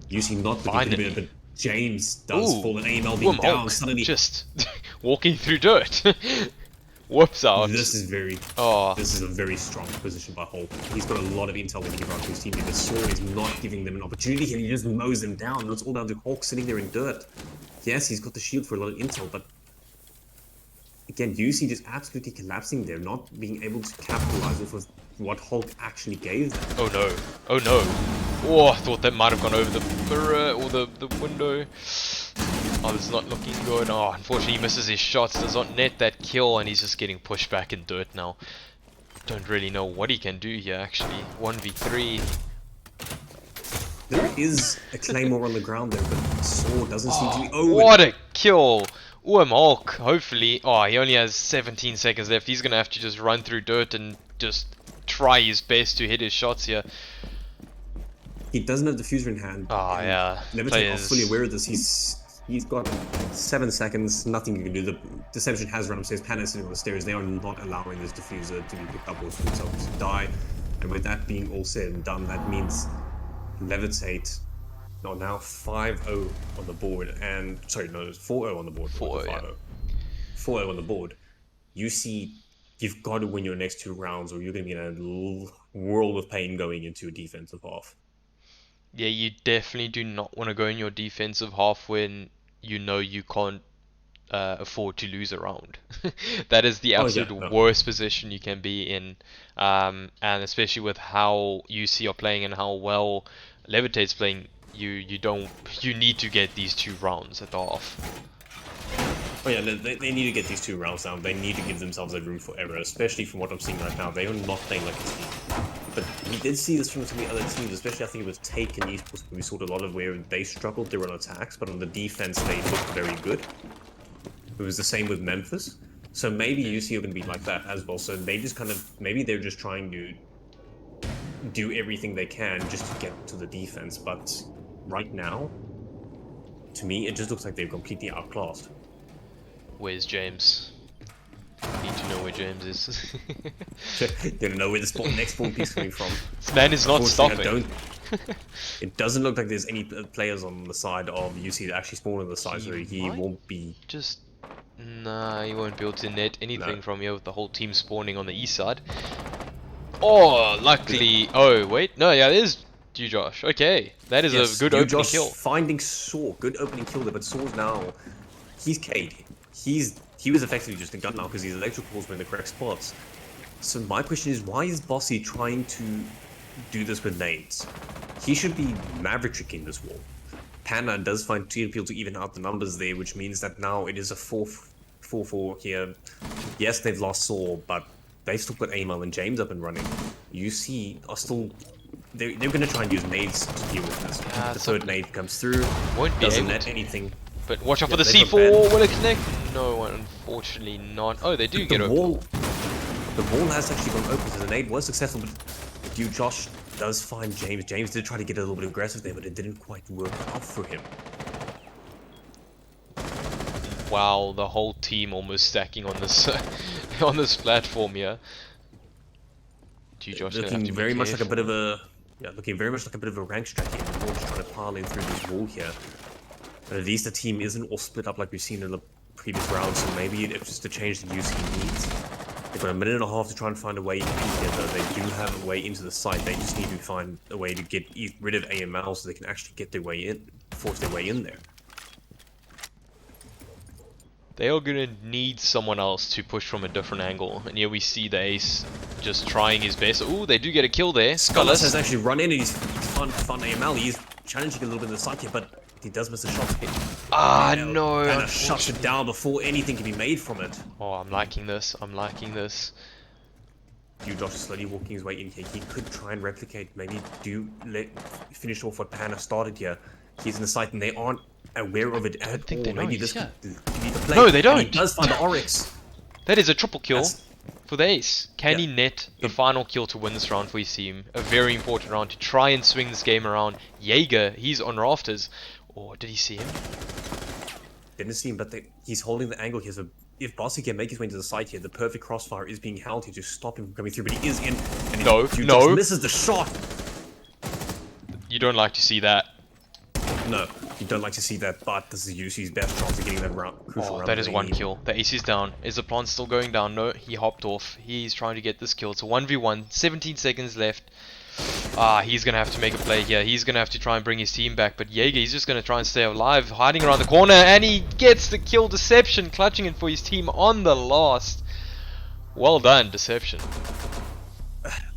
Usually not looking to bit, but James does fall, and AML being down suddenly.
Just walking through dirt. Whoops out.
This is a very strong position by Hulk. He's got a lot of intel that he can run to his team. The sword is not giving them an opportunity, and he just mows them down. And it's all down to Hulk sitting there in dirt. Yes, he's got the shield for a lot of intel, but again, UC just absolutely collapsing there, not being able to capitalize off of what Hulk actually gave them.
Oh no. Oh no. Oh, I thought that might have gone over the mirror or the window. Oh, this is not looking good. Oh, unfortunately he misses his shots, does not net that kill, and he's just getting pushed back in dirt now. Don't really know what he can do here, actually. 1v3.
There is a claymore on the ground there, but the sword doesn't seem to be... Oh,
what a kill! Hulk, hopefully... Oh, he only has 17 seconds left. He's gonna have to just run through dirt and just try his best to hit his shots here.
He doesn't have the diffuser in hand.
Oh, yeah.
Levit8 are fully aware of this. He's got 7 seconds, nothing you can do. The Deception has run upstairs, Pan is sitting on the stairs. They are not allowing this diffuser to be picked up or for themselves to die. And with that being all said and done, that means Levit8 are now 5-0 on the board. And, sorry, no, it's 4-0 on the board. 4-0, yeah. 4-0 on the board. You see, you've got to win your next 2 rounds or you're going to be in a world of pain going into a defensive half.
Yeah, you definitely do not want to go in your defensive half when you know you can't afford to lose a round. That is the absolute worst position you can be in, and especially with how UC are playing and how well Levit8's playing, you need to get these 2 rounds at the half.
Oh yeah, they need to get these 2 rounds down. They need to give themselves a room for error, especially from what I'm seeing right now. They are not playing like a team. But we did see this from some of the other teams, especially I think it was Take and Esports, we saw a lot of where they struggled, they were on attacks, but on the defense they looked very good. It was the same with Memphis. So maybe UC are going to be like that as well. So they just kind of, maybe they're just trying to do everything they can just to get to the defense. But right now, to me, it just looks like they're completely outclassed.
Where's James? Need to know where James is.
They don't know where the next spawn piece is coming from.
This man is not stopping.
It doesn't look like there's any players on the side of UC that actually spawn on the side, so he won't be.
Just nah, he won't be able to net anything from here with the whole team spawning on the east side. Oh, luckily. Oh wait, no, yeah, there's you, Josh. Okay, that is a good opening kill.
Finding Saw, good opening kill there, but Saw's now he's K'd. He was effectively just a gun now because his electricals were in the correct spots. So my question is, why is Bossy trying to do this with nades? He should be Maverick-ing this wall. Panda does find TNPL to even out the numbers there, which means that now it is a 4-4 here. Yes, they've lost Saw, but they've still got Amel and James up and running. UC are still... They're going to try and use nades to deal with this. The third nade comes through, doesn't net anything.
But watch out for the C4, will it connect? No, unfortunately not. Oh, they do get open.
The wall has actually gone open, so the nade was successful, but Josh does find James. James did try to get a little bit aggressive there, but it didn't quite work out for him.
Wow, the whole team almost stacking on this on this platform here. Josh
looking very much like a bit of a rank strat here. We're just trying to pile in through this wall here. But at least the team isn't all split up like we've seen in the previous rounds, so maybe it's just a change that UC needs. They've got a minute and a half to try and find a way in here, though. They do have a way into the site. They just need to find a way to get rid of AML so they can actually get their way in, force their way in there.
They are going to need someone else to push from a different angle. And here we see the ace just trying his best. Ooh, they do get a kill there.
Skullas has actually run in and he's found AML. He's challenging a little bit in the site here, but he does miss a shot.
No.
And shuts it down before anything can be made from it.
Oh, I'm liking this. I'm liking this.
Josh is slowly walking his way in here. He could try and replicate, maybe finish off what Panda started here. He's in the site and they aren't aware of it at all. Maybe this could be the play.
No, they don't.
And he does find the Oryx.
That is a triple kill for the ace. Can he net the final kill to win this round for his team? A very important round to try and swing this game around. Jaeger, he's on rafters. Or did he see him?
Didn't see him, but he's holding the angle here. So if Bossy can make his way into the site here, the perfect crossfire is being held here to stop him from coming through. But he is in, and he just misses the shot.
You don't like to see that.
No, you don't like to see that, but this is UC's best chance of getting that crucial round.
That is one kill. The ace is down. Is the plant still going down? No, he hopped off. He's trying to get this kill. It's a 1v1, 17 seconds left. He's going to have to make a play here. He's going to have to try and bring his team back. But Jaeger, he's just going to try and stay alive, hiding around the corner. And he gets the kill. Deception clutching it for his team on the last. Well done, Deception.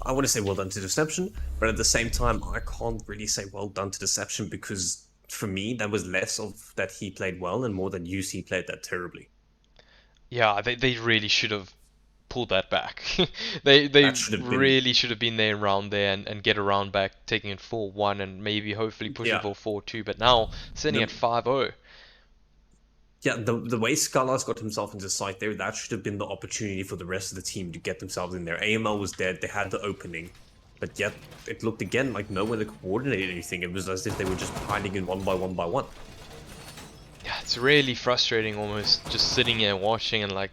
I want to say well done to Deception, but at the same time, I can't really say well done to Deception because for me, that was less of that he played well and more that UC played that terribly. Yeah,
they really should have pulled that back. they really should have been there around there and get a round back, taking it 4-1 and maybe hopefully pushing for 4-2. But now sitting at 5-0.
Yeah, the way Skullas got himself into sight there, that should have been the opportunity for the rest of the team to get themselves in there. AML was dead, they had the opening. But yet, it looked again like no one coordinated anything. It was as if they were just hiding in one by one.
Yeah, it's really frustrating almost just sitting here watching and like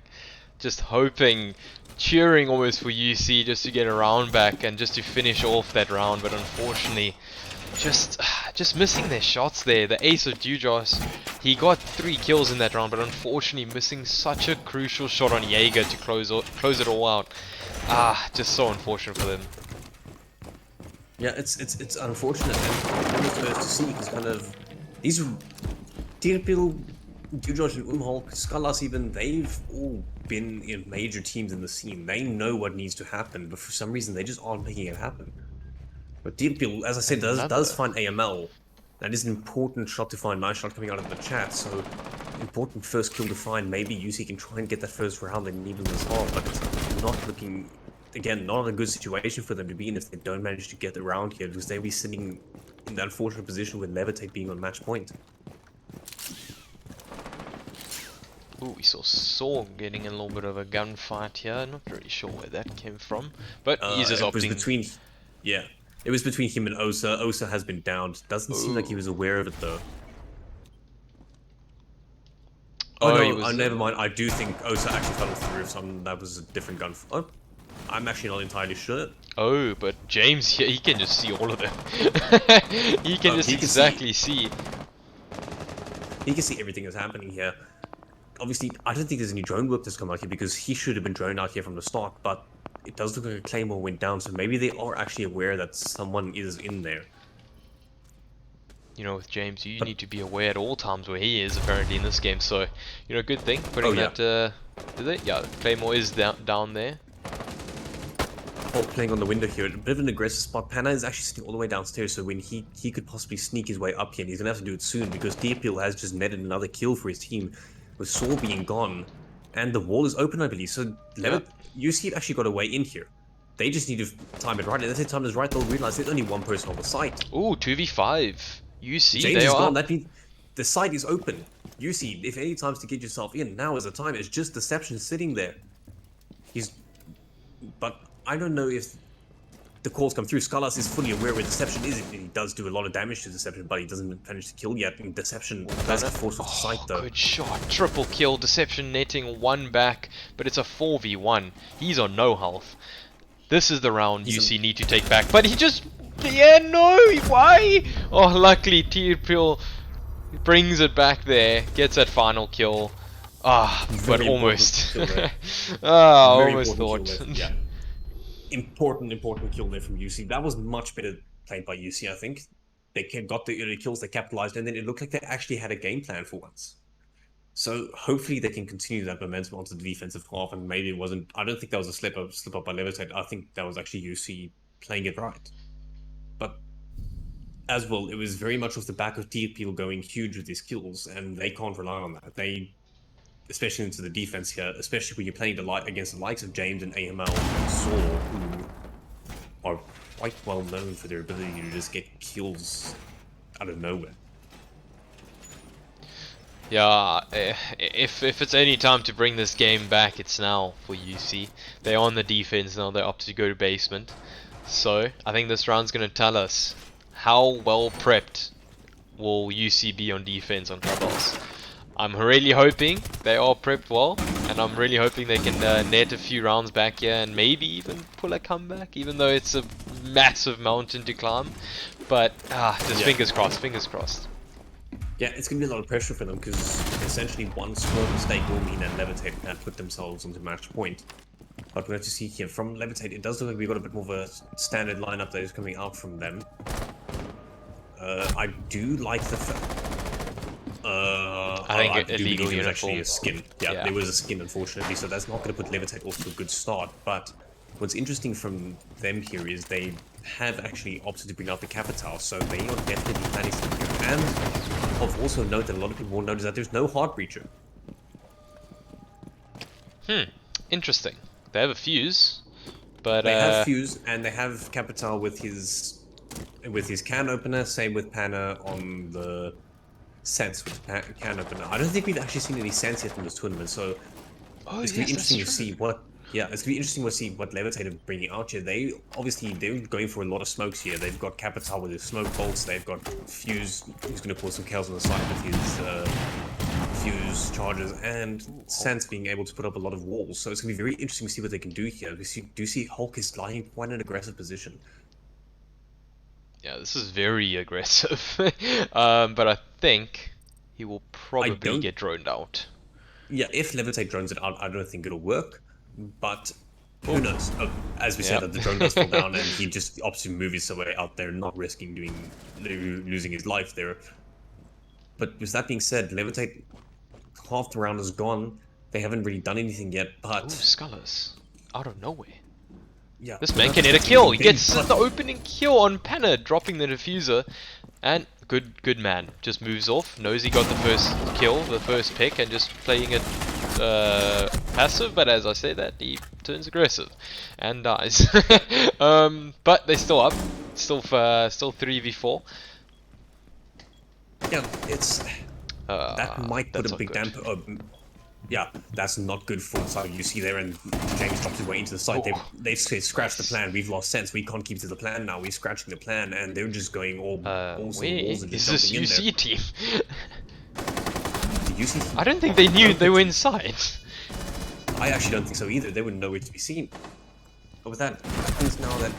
just hoping, cheering almost for UC just to get a round back and just to finish off that round. But unfortunately, just missing their shots there. The ace of Josh, he got 3 kills in that round, but unfortunately missing such a crucial shot on Jaeger to close it all out. Just so unfortunate for them.
Yeah, it's unfortunate and it's first to see because kind of these Tirpil, Josh and Umholk, Skullas even, they've all been in major teams in the scene. They know what needs to happen, but for some reason they just aren't making it happen. But Tirpil, as I said, does find AML. That is an important shot to find. Nice shot coming out of the chat, so important first kill to find. Maybe UC can try and get that first round and even this hard, but it's not looking. Again, not a good situation for them to be in if they don't manage to get around here, because they'll be sitting in that unfortunate position with Levit8 being on match point.
Ooh, we saw getting a little bit of a gunfight here. Not really sure where that came from, but he's just opting.
It was between him and Osa. Osa has been downed. Doesn't seem like he was aware of it though. Oh,
Oh,
no,
he was,
never mind. I do think Osa actually fell off the roof. That was a different gun. Oh, I'm actually not entirely sure.
Oh, but James here, he can just see all of them. He can just
He can
exactly see.
He can see everything that's happening here. Obviously, I don't think there's any drone work that's come out here because he should have been droned out here from the start, but it does look like a claymore went down, so maybe they are actually aware that someone is in there.
You know, with James, you
But,
need to be aware at all times where he is apparently in this game. So, you know, good thing putting that. Did they? Yeah, Claymore is down there.
oh, playing on the window here, a bit of an aggressive spot. Pana is actually sitting all the way downstairs, so when he could possibly sneak his way up here, and he's gonna have to do it soon because Deerpeel has just netted another kill for his team, with Saw being gone, and the wall is open, I believe. So Levit, you see, it actually got a way in here. They just need to time it right. And if they time it right, they'll realize there's only one person on the site.
Ooh, 2v5. You see,
James
they
is
are
gone.
up.
That means the site is open. You see, if any times to get yourself in, now is the time. It's just Deception sitting there. But I don't know if the calls come through. Skalas is fully aware where Deception is. He does do a lot of damage to Deception, but he doesn't manage to kill yet. And Deception does have force with the site, though.
Good shot. Triple kill. Deception netting one back, but it's a 4v1. He's on no health. This is the round UC need to take back, but he just... Yeah, no! Why? Oh, luckily Tearpil brings it back there, gets that final kill. Ah, but almost. Ah, almost thought.
Yeah. Important kill there from UC. That was much better played by UC, I think. They got the early kills, they capitalized, and then it looked like they actually had a game plan for once. So hopefully they can continue that momentum onto the defensive half, and maybe it wasn't... I don't think that was a slip up by Levit8. I think that was actually UC playing it right. But as well, it was very much off the back of Tearpeel going huge with his kills, and they can't rely on that. They, especially into the defense here, especially when you're playing against the likes of James and AML and Saw, who are quite well known for their ability to just get kills out of nowhere.
Yeah, if it's any time to bring this game back, it's now for UC. They're on the defense now, they're up to go to basement. So, I think this round's going to tell us how well prepped will UC be on defense on Clubhouse. I'm really hoping they are prepped well, and I'm really hoping they can net a few rounds back here and maybe even pull a comeback, even though it's a massive mountain to climb. But, just fingers crossed, fingers crossed.
Yeah, it's going to be a lot of pressure for them because essentially one small mistake will mean that Levit8 can put themselves onto match point. But we have to see here from Levit8, it does look like we've got a bit more of a standard lineup that is coming out from them. I do like the
I think
do
illegal
believe it was
uniform.
actually a skin. Yeah, there was a skin, unfortunately, so that's not going to put Levit8 off to a good start. But what's interesting from them here is they have actually opted to bring out the Capital, so they are definitely planning something here. And I've also noted that a lot of people will notice that there's no Heart Breacher.
Interesting. They have a fuse, but
they have fuse and they have Capital with his can opener. Same with Pana on the Sense with can opener. I don't think we've actually seen any Sense yet in this tournament, so it's gonna be interesting to see what. Yeah, it's gonna be interesting to see what Levit8 are bringing out here. They're going for a lot of smokes here. They've got Capital with his smoke bolts. They've got Fuse, who's gonna cause some chaos on the side with his Fuse charges, and Sense being able to put up a lot of walls. So it's gonna be very interesting to see what they can do here. We do see Hulk is lying in quite an aggressive position.
Yeah, this is very aggressive. But I think he will probably get droned out.
Yeah, if Levit8 drones it out, I don't think it'll work. But who knows? As we said, that the drone does fall down, and he just opts to move his way out there, not risking losing his life there. But with that being said, Levit8, half the round is gone. They haven't really done anything yet, but...
Ooh, Scullers. Out of nowhere.
Yeah,
this man can hit a kill. He gets the opening kill on Pana, dropping the diffuser. And good man. Just moves off, knows he got the first kill, the first pick, and just playing it passive. But as I say that, he turns aggressive and dies. But they're still up. Still 3v4.
Yeah, it's... that might put a big damper... yeah, that's not good for the side you see there, and James drops his way into the side. They've scratched the plan. We've lost Sense. We can't keep to the plan now. We're scratching the plan, and they're just going all walls and
is this UC team?
UC.
I don't think they knew they were inside.
I actually don't think so either. They wouldn't know where to be seen. But with that means now that,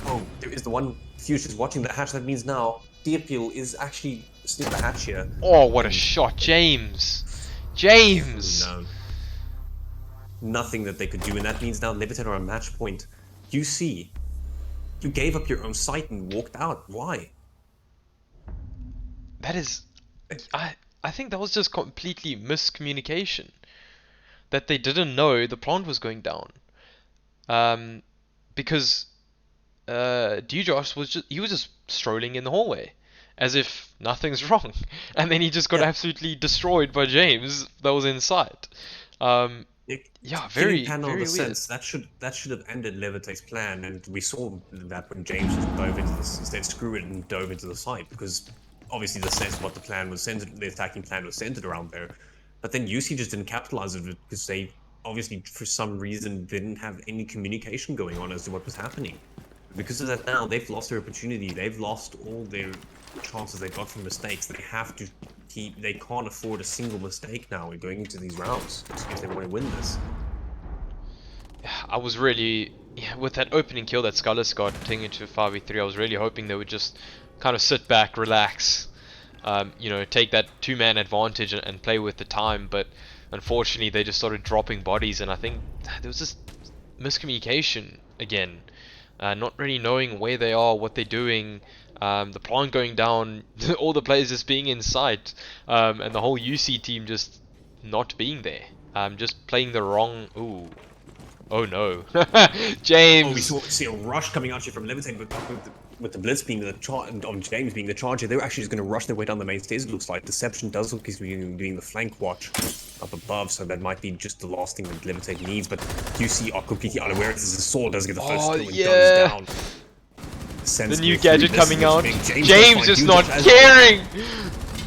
oh, there is the one Future's watching the hatch. That means now Deerpeel is actually still the hatch here.
Oh, what a shot, James! James!
No. Nothing that they could do, and that means now Levit8 are on match point. UC, you gave up your own site and walked out. Why?
That is... I think that was just completely miscommunication. That they didn't know the plant was going down. Because Josh was just strolling in the hallway as if nothing's wrong, and then he just got absolutely destroyed by James that was inside. Yeah, very weird.
That should have ended Levit8's plan, and we saw that when James just dove into this, instead screw it and dove into the site, because obviously the sense of what the plan was centered, the attacking plan was centered around there. But then UC just didn't capitalize on it because they obviously for some reason didn't have any communication going on as to what was happening. Because of that now, they've lost their opportunity. They've lost all their chances they got from mistakes. They have to they can't afford a single mistake now in going into these rounds if they want to win this.
I was really, with that opening kill that Skullis got, taking it to a 5v3, I was really hoping they would just kind of sit back, relax, you know, take that two-man advantage and play with the time, but unfortunately they just started dropping bodies, and I think there was this miscommunication again. Not really knowing where they are, what they're doing, the plant going down, all the players just being in sight, and the whole UC team just not being there. Just playing the wrong... Ooh. Oh no. James!
Oh, we see a rush coming out here from Levit8 with the Blitz being the on James being the charger. They're actually just going to rush their way down the main stairs, it looks like. Deception does look like he's doing the flank watch up above, so that might be just the last thing that Levit8 needs, but UC are completely unaware as the sword does get the first kill and goes down.
The new gadget coming out. James just not caring!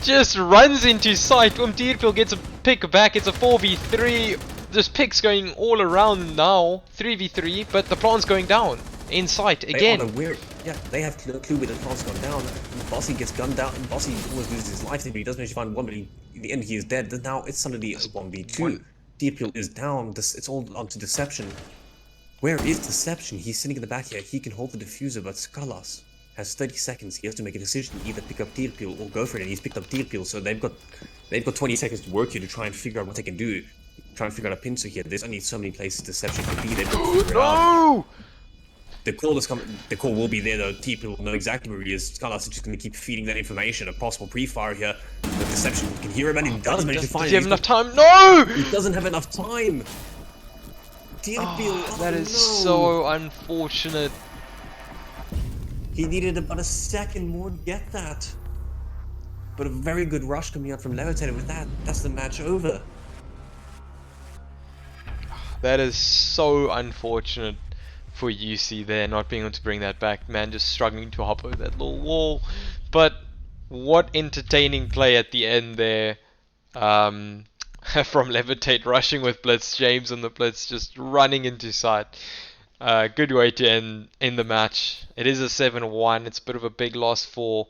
Just runs into sight. Deerpeel gets a pick back. It's a 4v3. There's picks going all around now. 3v3, but the plant's going down. In sight again.
They have no clue where the plant's gone down. Bossy gets gunned down. Bossy always loses his life. He does manage to find one, but in the end he is dead. Now it's suddenly a 1v2. Deerpeel is down. It's all onto Deception. Where is Deception? He's sitting in the back here. He can hold the diffuser, but Skullis has 30 seconds. He has to make a decision, either pick up Deerpeel or go for it. And he's picked up Deerpeel, so they've got 20 seconds to work here to try and figure out what they can do. Try and figure out a pincer here. There's only so many places Deception can be. They've got to figure it out. The call is coming. The call will be there though. Deerpeel will know exactly where he is. Skullis is just going to keep feeding that information. A possible pre-fire here. The Deception can hear him, and he does manage to find it.
Does he have enough time? No!
He doesn't have enough time.
That is so unfortunate.
He needed about a second more to get that. But a very good rush coming out from Levit8. With that, that's the match over.
That is so unfortunate for UC there, not being able to bring that back. Man, just struggling to hop over that little wall. But what entertaining play at the end there. From Levit8 rushing with Blitz, James on the Blitz just running into sight. Good way to end the match. It is a 7-1. It's a bit of a big loss for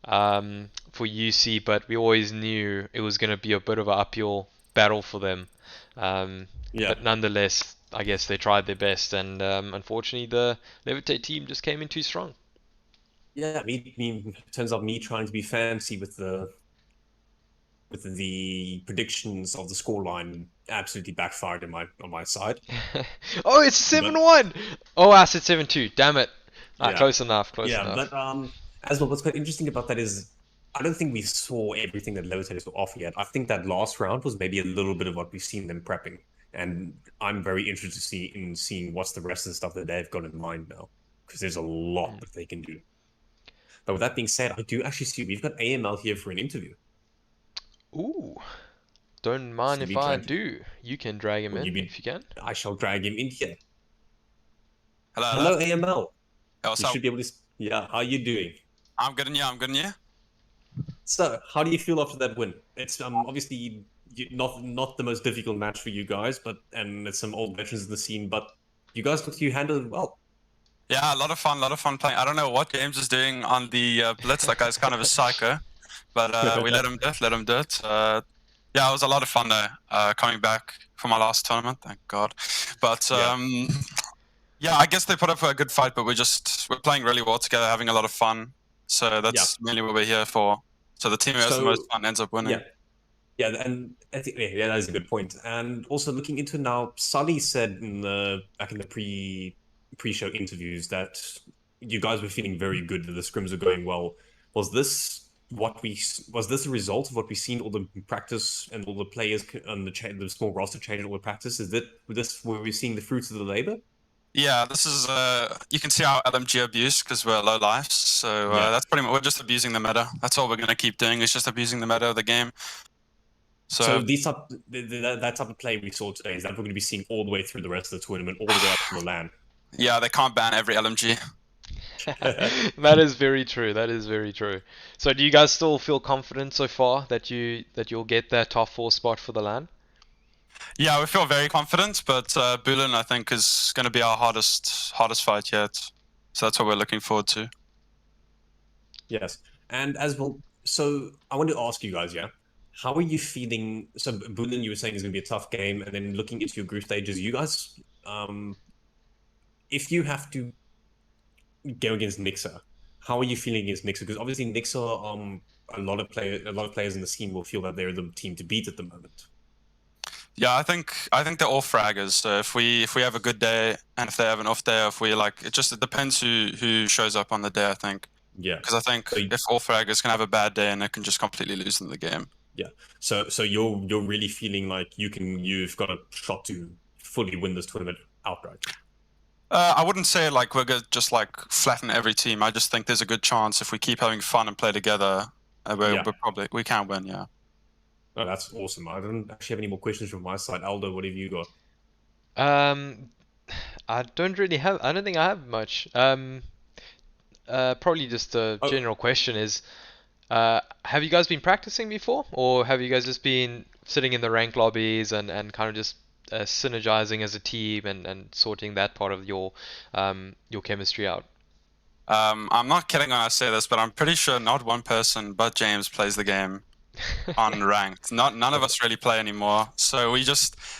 UC, but we always knew it was going to be a bit of an uphill battle for them. But nonetheless, I guess they tried their best, and unfortunately the Levit8 team just came in too strong.
Yeah, turns out me trying to be fancy with the predictions of the scoreline absolutely backfired on my side.
Oh, it's 7-1! Oh, I said 7-2. Damn it. Close enough. Close enough.
But as well, what's quite interesting about that is I don't think we saw everything that Levit8 is off yet. I think that last round was maybe a little bit of what we've seen them prepping, and I'm very interested in seeing what's the rest of the stuff that they've got in mind now, because there's a lot that they can do. But with that being said, I do actually see we've got AML here for an interview.
Ooh, don't mind if I do. You can drag him in if you can.
I shall drag him in here.
Hello,
AML.
Hey, what's
you
up?
should be able to. Yeah, how are you doing?
I'm good, and you?
So, how do you feel after that win? It's obviously not the most difficult match for you guys, and it's some old veterans in the scene, but you guys look you handled it well.
Yeah, a lot of fun playing. I don't know what James is doing on the Blitz. That guy's kind of a psycho. But we let him do it. Yeah, it was a lot of fun though. Coming back for my last tournament, thank God. But yeah, I guess they put up a good fight, but we're playing really well together, having a lot of fun. So that's mainly what we're here for. So the team who has the most fun ends up winning.
Yeah, and I think that is a good point. And also looking into now, Sully said back in the pre-show interviews that you guys were feeling very good, that the scrims were going well. Was this a result of what we've seen, all the practice and all the players and the small roster change, all the practice? Is this where we're seeing the fruits of the labor?
Yeah, this is you can see our LMG abuse because we're low lives. So that's pretty much, we're just abusing the meta. That's all we're gonna keep doing, is just abusing the meta of the game.
So that type of play we saw today, is that we're going to be seeing all the way through the rest of the tournament, all the way up to the LAN?
Yeah, they can't ban every LMG.
That is very true. That is very true. So do you guys still feel confident so far that you'll get that top 4 spot for the LAN?
Yeah, we feel very confident, but Bulin, I think, is going to be our hardest fight yet. So that's what we're looking forward to.
Yes, and as well. So I want to ask you guys, how are you feeling? So Bulin, you were saying is going to be a tough game, and then looking into your group stages, you guys, if you have to go against Nixer, how are you feeling against Nixer? Because obviously Nixer, a lot of players in the scene will feel that they're the team to beat at the moment.
Yeah, I think they're all fraggers. So if we have a good day, and if they have an off day, if we it depends who shows up on the day, I think.
Yeah.
Because I think if all fraggers can have a bad day and they can just completely lose in the game.
Yeah. So you're really feeling like you've got a shot to fully win this tournament outright.
I wouldn't say we're gonna just flatten every team. I just think there's a good chance if we keep having fun and play together, we can win. Yeah.
Oh, that's awesome. I don't actually have any more questions from my side. Aldo, what have you got?
I don't think I have much. Probably just a general question is, have you guys been practicing before, or have you guys just been sitting in the rank lobbies and kind of just synergizing as a team and sorting that part of your chemistry out?
I'm not kidding when I say this, but I'm pretty sure not one person but James plays the game on ranked. None of us really play anymore. So we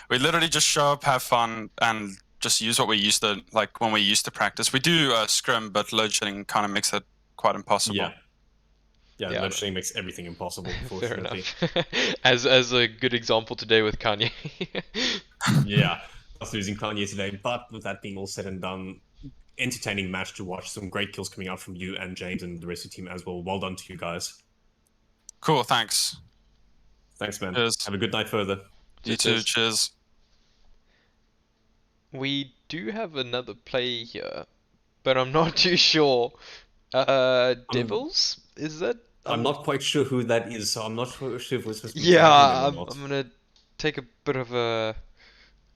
literally just show up, have fun, and just use what we used to when we used to practice. We do scrim, but load shedding kind of makes it quite impossible.
Yeah, load shedding makes everything impossible.
Fair enough. as a good example today with Kanye.
Yeah, us losing Kanye today. But with that being all said and done, entertaining match to watch. Some great kills coming out from you and James and the rest of the team as well. Well done to you guys.
Cool, thanks.
Thanks, man.
Cheers.
Have a good night further.
You too, cheers.
We do have another play here, but I'm not too sure. Devils? Is that?
I'm not quite sure who that is, so I'm not sure if we're supposed to be
I'm gonna take a bit of a...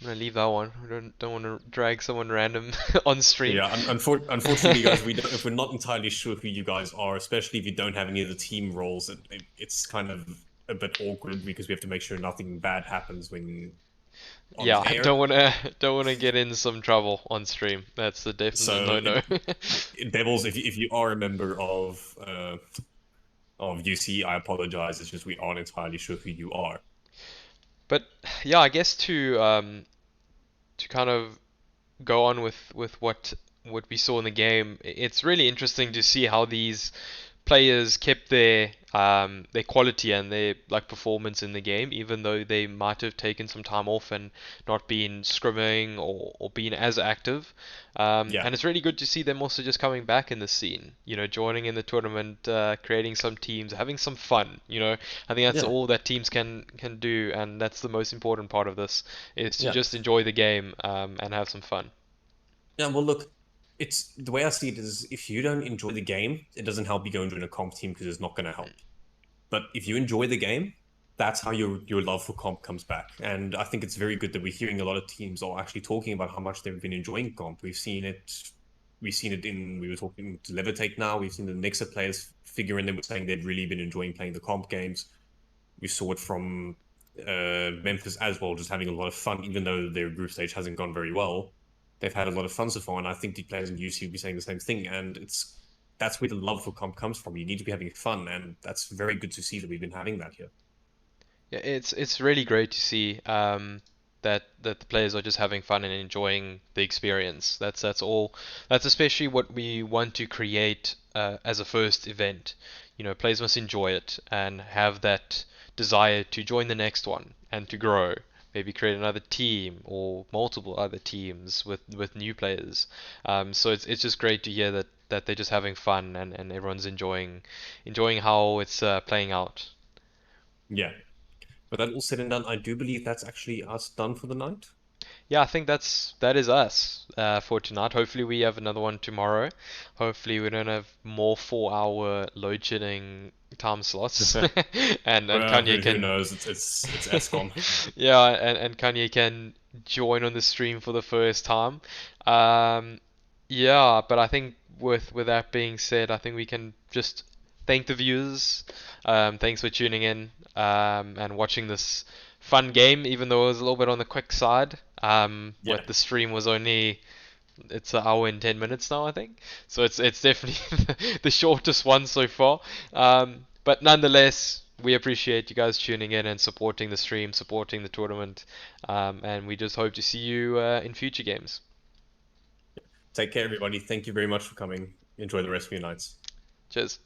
I'm gonna leave that one. I don't want to drag someone random on stream.
Yeah, unfortunately, guys, if we're not entirely sure who you guys are, especially if you don't have any of the team roles, it's kind of a bit awkward because we have to make sure nothing bad happens when.
Yeah, I don't want to get in some trouble on stream. That's the definite no.
Devils, if you are a member of UC, I apologize. It's just we aren't entirely sure who you are.
But yeah, I guess to kind of go on with what we saw in the game, it's really interesting to see how these players kept their quality and their performance in the game, even though they might have taken some time off and not been scrimming or been as active. And it's really good to see them also just coming back in the scene, joining in the tournament, creating some teams, having some fun. I think that's all that teams can do, and that's the most important part of this, is to just enjoy the game and have some fun.
Yeah, well, look, it's the way I see it is, if you don't enjoy the game, it doesn't help you go and join a comp team because it's not going to help. But if you enjoy the game, that's how your love for comp comes back. And I think it's very good that we're hearing a lot of teams are actually talking about how much they've been enjoying comp. We were talking to Levit8 now. We've seen the Nixer players figure in. They were saying they've really been enjoying playing the comp games. We saw it from Memphis as well, just having a lot of fun, even though their group stage hasn't gone very well. They've had a lot of fun so far, and I think the players in UC will be saying the same thing. And that's where the love for comp comes from. You need to be having fun, and that's very good to see that we've been having that here.
Yeah, it's really great to see that the players are just having fun and enjoying the experience. That's all. That's especially what we want to create as a first event. You know, players must enjoy it and have that desire to join the next one and to grow. Maybe create another team or multiple other teams with new players. So it's just great to hear that they're just having fun and everyone's enjoying how it's playing out.
Yeah. But that all said and done, I do believe that's actually us done for the night.
Yeah, I think that is us for tonight. Hopefully we have another one tomorrow. Hopefully we don't have more 4 hour load shedding time slots. And
Well,
Kanye
who
can
knows? It's ESCOM.
yeah, and Kanye can join on the stream for the first time. Um, yeah, but I think with that being said, I think we can just thank the viewers. Thanks for tuning in and watching this fun game, even though it was a little bit on the quick side.
Yeah.
What the stream was only it's an hour and 10 minutes now, I think. So it's definitely the shortest one so far. But nonetheless, we appreciate you guys tuning in and supporting the stream, supporting the tournament, and we just hope to see you in future games.
Take care, everybody. Thank you very much for coming. Enjoy the rest of your nights.
Cheers.